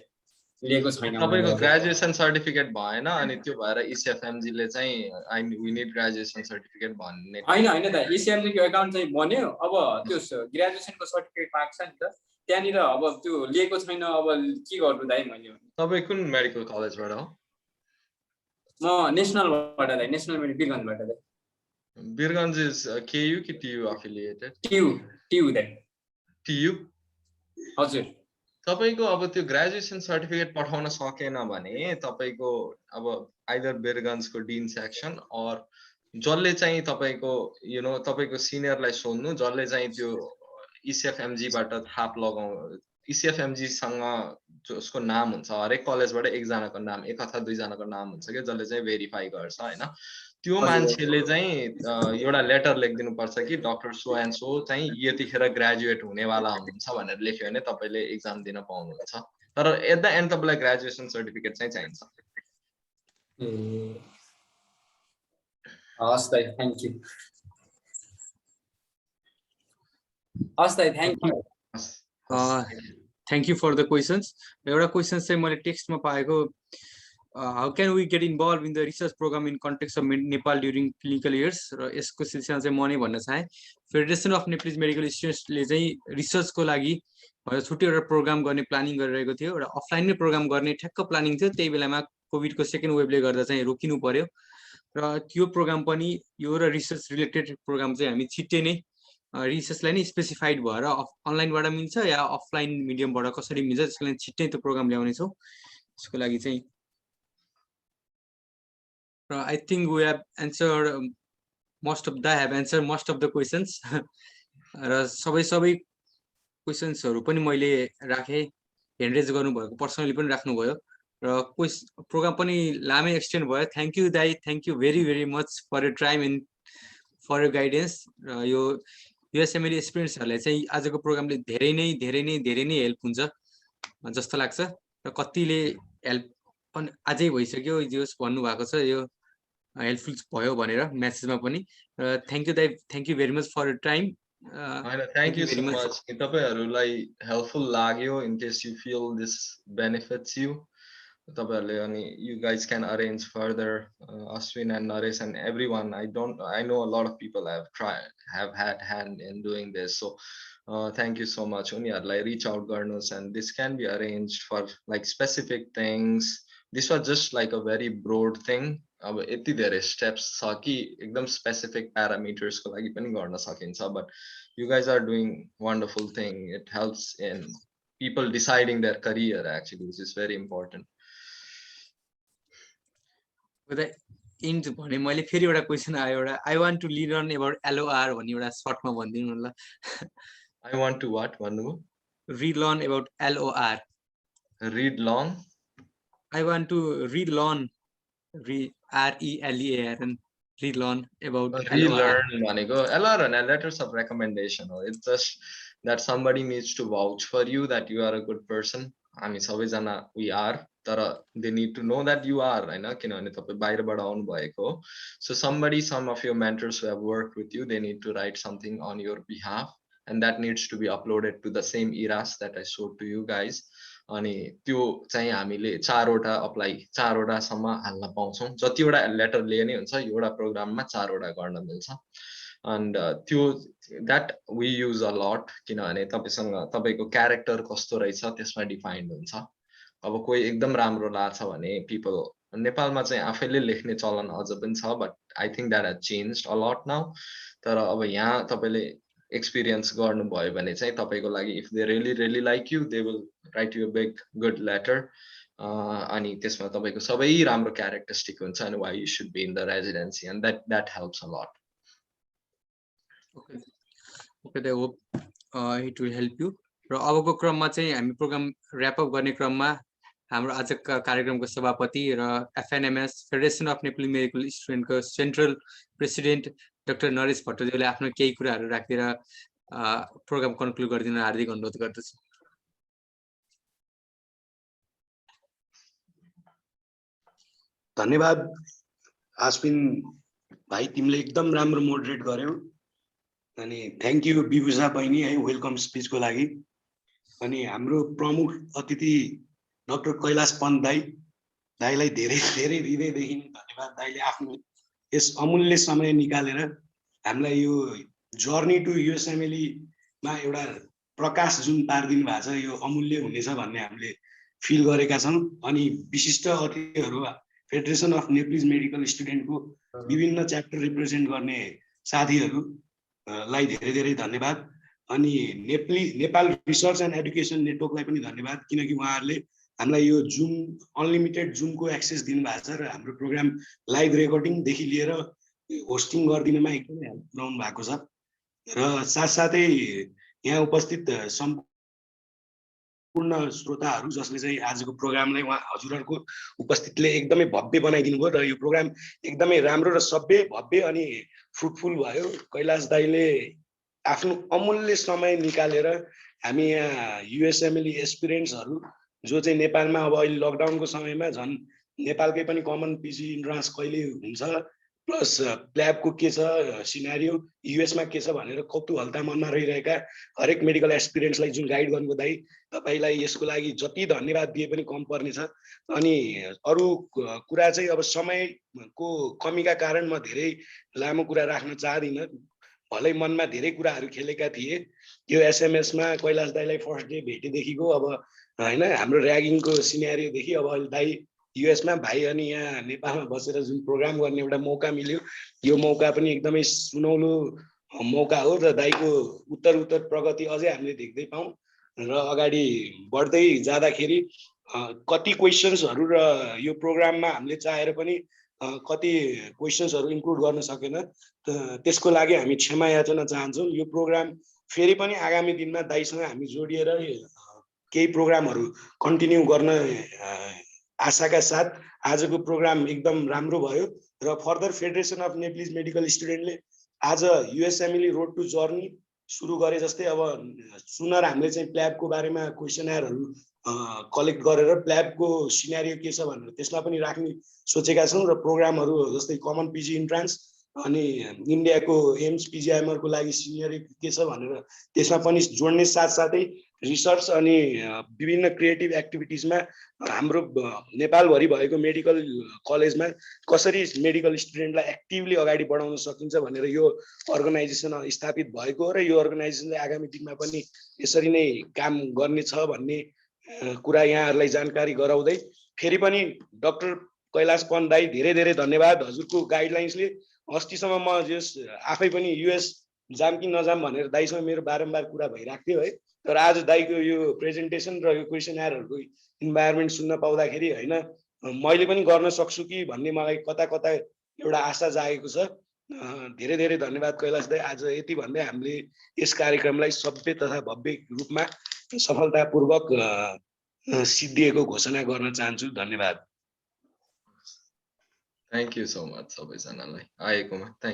लिएको छैन तपाईको ग्रेजुएसन सर्टिफिकेट भएन अनि त्यो भएर ECFMG ले चाहिँ वी निड ग्रेजुएसन सर्टिफिकेट भन्ने हैन हैन दाइ ECFMG को एकाउन्ट चाहिँ बन्यो अब त्यो ग्रेजुएसनको सर्टिफिकेट पाएको छ नि त त्यहाँनिर अब त्यो लिएको छैन अब के गर्नु दाइ मैले तपाई कुन मेडिकल कलेजबाट हो म नेशनलबाट दाइ नेशनल मेडिकल बिरगन्जबाट दाइ बिरगन्ज इज KU कि TU affiliated TU दाइ TU हजुर तपाईको अब त्यो ग्रेजुएसन सर्टिफिकेट पठाउन सकेन भने तपाईको अब आइदर बिरगन्जको डिन सेक्सन अर जसले चाहिँ तपाईको यु नो तपाईको सिनियरलाई सोध्नु जसले चाहिँ त्यो ECFMG बाट थाप लगाउ ECFMG सँग जसको नाम हुन्छ हरेक कलेजबाट एकजनाको नाम एक अथवा दुईजनाको नाम हुन्छ के जसले चाहिँ भेरिफाई गर्छ हैन त्यो मान्छेले चाहिँ एउटा लेटर लेखिदिनु पर्छ कि डाक्टर सो एन्ड सो चाहिँ यतिखेर ग्रेजुएट हुनेवाला हुनुहुन्छ भनेर लेख्यो भने तपाईले एक्जाम दिन पाउनुहुन्छ तर एट द एन्ड तपाईलाई ग्रेजुएसन सर्टिफिकेट चाहिँ चाहिन्छ हस् दाइ थ्यांक यू हस् दाइ thank you thank you for the questions एउटा क्वेशन चाहिँ मैले टेक्स्टमा पाएको how can we get involved in the research program in context of Nepal during clinical years र यसको सिलसिला चाहिँ म नै भन्न चाहे फेडरेसन अफ नेपालीज मेडिकल स्टुडेन्ट्सले चाहिँ रिसर्चको लागि छुट्टै एउटा प्रोग्राम गर्ने प्लानिङ गरिरहेको थियो एउटा अफलाइन नै प्रोग्राम गर्ने ठ्याक्क प्लानिङ थियो त्यही बेलामा कोभिडको सेकेन्ड वेभले गर्दा चाहिँ रोकिनु पर्यो र त्यो प्रोग्राम पनि यो र रिसर्च रिलेटेड प्रोग्राम चाहिँ हामी छिट्टै नै रिसर्चलाई नै स्पेसिफाइड भएर अनलाइनबाट मिल्छ या अफलाइन मिडियमबाट कसरी मिल्छ त्यसको लागि छिट्टै त्यो प्रोग्राम ल्याउने छौँ त्यसको लागि चाहिँ I think we have answered most of the questions. र सबै क्वेशन्सहरु पनि मैले राखे ह्यान्ड रेज गर्नुभएको पर्सनली पनि राख्नुभयो र प्रोग्राम पनि लामै एक्सटेन्ड भयो थ्यांक यू दाइ thank you very much for your time and for your guidance र यो USMLE एक्सपिरियन्सहरुलाई चाहिँ आजको प्रोग्रामले धेरै नै हेल्प हुन्छ जस्तो लाग्छ र कतिले हेल्प अझै भइसक्यो जस भन्नु भएको छ यो हेल्पफुल भयो भनेर मेसेजमा पनि थ्यांक यू दाइ thank you very much for your time thank you so much तपाईहरुलाई हेल्पफुल लाग्यो in case you feel this benefits you तपाईहरुले अनि you guys can arrange further Ashwin and Naresh and everyone I know a lot of people have had hand in doing this so thank you so much उनीहरुलाई reach out गर्नुस् and this can be arranged for like specific things this was just like a very broad thing अब यति धेरै steps छ कि एकदम specific parameters को लागि पनि गर्न सकिन्छ but you guys are doing wonderful thing it helps in people deciding their career actually which is very important इन्ट भने मैले फेरि एउटा क्वेशन आयो एउटा I want to learn about LOR भन्ने एउटा सर्टमा भनिदिनु ल आई वान्ट टु व्हाट भन्नु relearn about LOR read long I want to relearn RELEARN relearn about relearn भनेको LOR and letters of recommendation it's just that somebody needs to vouch for you that you are a good person हामी सबैजना we are तर they need to know that you are हैन किनभने तपाई बाहिरबाट आउनु भएको so some of your mentors who have worked with you they need to write something on your behalf and that needs to be uploaded to the same eras that I showed to you guys अनि त्यो चाहिँ हामीले चारवटा सम्म हाल्न पाउँछौं जतिवटा letter लिए नै हुन्छ एउटा प्रोग्राममा चारवटा गर्न मिल्छ and त्यो that we use a lot किनभने तपाईसँग तपाईको क्यारेक्टर कस्तो रहेछ त्यसमा डिफाइन्ड हुन्छ अब कोही एकदम राम्रो लाग्छ भने people नेपालमा चाहिँ आफैले लेख्ने चलन अझ पनि छ but I think that has changed a lot now तर अब यहाँ तपाईले experience गर्नु भयो भने चाहिँ तपाईको लागि if they really like you they will write you a big good letter अनि त्यसमा तपाईको सबै राम्रो क्यारेक्टरिस्टिक हुन्छ and why you should be in the residency and that helps a lot okay I hope it will help you र अबको क्रममा चाहिँ हामी प्रोग्राम र्याप अप गर्ने क्रममा हाम्रो आजका कार्यक्रमको सभापति र FNMS federation of Nepali medical स्टुडेन्टको सेन्ट्रल प्रेसिडेन्ट डाक्टर नरेश भट्टदेवले आफ्नो केही कुराहरू राखेर प्रोग्राम कन्क्लुड गरिदिन हार्दिक अनुरोध गर्दछु। धन्यवाद आश्विन भाइ, तिमीले एकदम राम्रो मोडरेट गर्यौ अनि थ्याङ्क यू बिभूषा बहिनी है वेलकम स्पिचको लागि। अनि हाम्रो प्रमुख अतिथि डाक्टर कैलाश पन्त दाईलाई धेरै धेरै हृदयदेखि धन्यवाद। दाईले आफ्नो यस अमूल्य समय निकालेर हामीलाई यो जर्नी टु युएसएमएलई मा एउटा प्रकाश जुन पारिदिनु भएको छ यो अमूल्य हुनेछ भन्ने हामीले फिल गरेका छौँ। अनि विशिष्ट अतिथिहरू फेडरेसन अफ नेप्लिज मेडिकल स्टुडेन्टको विभिन्न च्याप्टर रिप्रेजेन्ट गर्ने साथीहरूलाई धेरै धेरै धन्यवाद। अनि नेपाल रिसर्च एन्ड एडुकेसन नेटवर्कलाई पनि धन्यवाद, किनकि उहाँहरूले हामीलाई यो जुम अनलिमिटेड जुमको एक्सेस दिनुभएको छ र हाम्रो प्रोग्राम लाइभ रेकर्डिङदेखि लिएर होस्टिङ गरिदिनमा एकदमै हेल्प पुऱ्याउनु भएको छ। र साथसाथै यहाँ उपस्थित सम्पूर्ण श्रोताहरू जसले चाहिँ आजको प्रोग्रामलाई उहाँ हजुरहरूको उपस्थितिले एकदमै भव्य बनाइदिनु भयो र यो प्रोग्राम एकदमै राम्रो र सभ्य भव्य अनि फ्रुटफुल भयो। कैलाश दाईले आफ्नो अमूल्य समय निकालेर हामी यहाँ युएसएमएलई एस्पिरेन्ट्सहरू जो चाहिँ नेपालमा अब अहिले लकडाउनको समयमा झन् नेपालकै पनि कमन पिजी इन्ट्रान्स कहिले हुन्छ प्लस प्ल्याबको के छ सिनारियो युएसमा के छ भनेर कौतूहलता मनमा रहिरहेका हरेक मेडिकल एस्पिरेन्ट्सलाई जुन गाइड गर्नुको दाइ तपाईँलाई यसको लागि जति धन्यवाद दिए पनि कम पर्नेछ। अनि अरू कुरा चाहिँ अब समयको कमीका कारण म धेरै लामो कुरा राख्न चाहदिनँ, भलै मनमा धेरै कुराहरू खेलेका थिए। यो एसएमएसमा कैलाश दाईलाई फर्स्ट डे भेटेदेखिको अब होइन हाम्रो ऱ्यागिङको सिनेरियोदेखि अब अहिले दाई युएसमा भाइ अनि यहाँ नेपालमा बसेर जुन प्रोग्राम गर्ने एउटा मौका मिल्यो, यो मौका पनि एकदमै सुनौलो मौका हो र दाईको उत्तर प्रगति अझै हामीले देख्दै पाऊँ र अगाडि बढ्दै जाँदाखेरि कति क्वेसन्सहरू र यो प्रोग्राममा हामीले चाहेर पनि कति क्वेसन्सहरू इन्क्लुड गर्न सकेन, त्यसको लागि हामी क्षमा याचना चाहन्छौँ। यो प्रोग्राम फेरि पनि आगामी दिनमा दाइसँग हामी जोडिएर केही प्रोग्रामहरू कन्टिन्यू गर्न आशाका साथ आजको प्रोग्राम एकदम राम्रो भयो र further federation of Nepalese medical स्टुडेन्टले आज युएसएमएलई रोड टु जर्नी सुरु गरे जस्तै अब सुनर हामीले चाहिँ प्ल्याबको बारेमा क्वेसनरहरू कलेक्ट गरेर प्ल्याबको सिनारियो के छ भनेर त्यसमा पनि राख्ने सोचेका छौँ र प्रोग्रामहरू जस्तै कमन पिजी इन्ट्रान्स अनि इन्डियाको एम्स पिजिआइएमआरको लागि सिनियर के छ भनेर त्यसमा पनि जोड्ने साथसाथै रिसर्च अनि विभिन्न क्रिएटिभ एक्टिभिटिजमा हाम्रो नेपालभरि भएको मेडिकल कलेजमा कसरी मेडिकल स्टुडेन्टलाई एक्टिभली अगाडि बढाउन सकिन्छ भनेर यो अर्गनाइजेसन स्थापित भएको र यो अर्गनाइजेसनले आगामी दिनमा पनि यसरी नै काम गर्नेछ भन्ने कुरा यहाँहरूलाई जानकारी गराउँदै फेरि पनि डाक्टर कैलाश पन्त दाई धेरै धेरै धन्यवाद। हजुरको गाइडलाइन्सले अस्तिसम्म म जस आफै पनि युएस जाम कि नजाम भनेर दाईसँग मेरो बारम्बार कुरा भइरहेको थियो है, तर आज दाईको यो प्रेजेन्टेसन र यो क्वेसनरहरूको इन्भाइरोमेन्ट सुन्न पाउँदाखेरि होइन मैले पनि गर्न सक्छु कि भन्ने मलाई कता कता एउटा आशा जागेको छ। धेरै धेरै धन्यवाद कैलाश दाई। आज यति भन्दै हामीले यस कार्यक्रमलाई सभ्य तथा भव्य रूपमा सफलतापूर्वक सिद्धिएको घोषणा गर्न चाहन्छु। धन्यवाद। थ्याङ्क यू सो मच सबैजनालाई आएकोमा।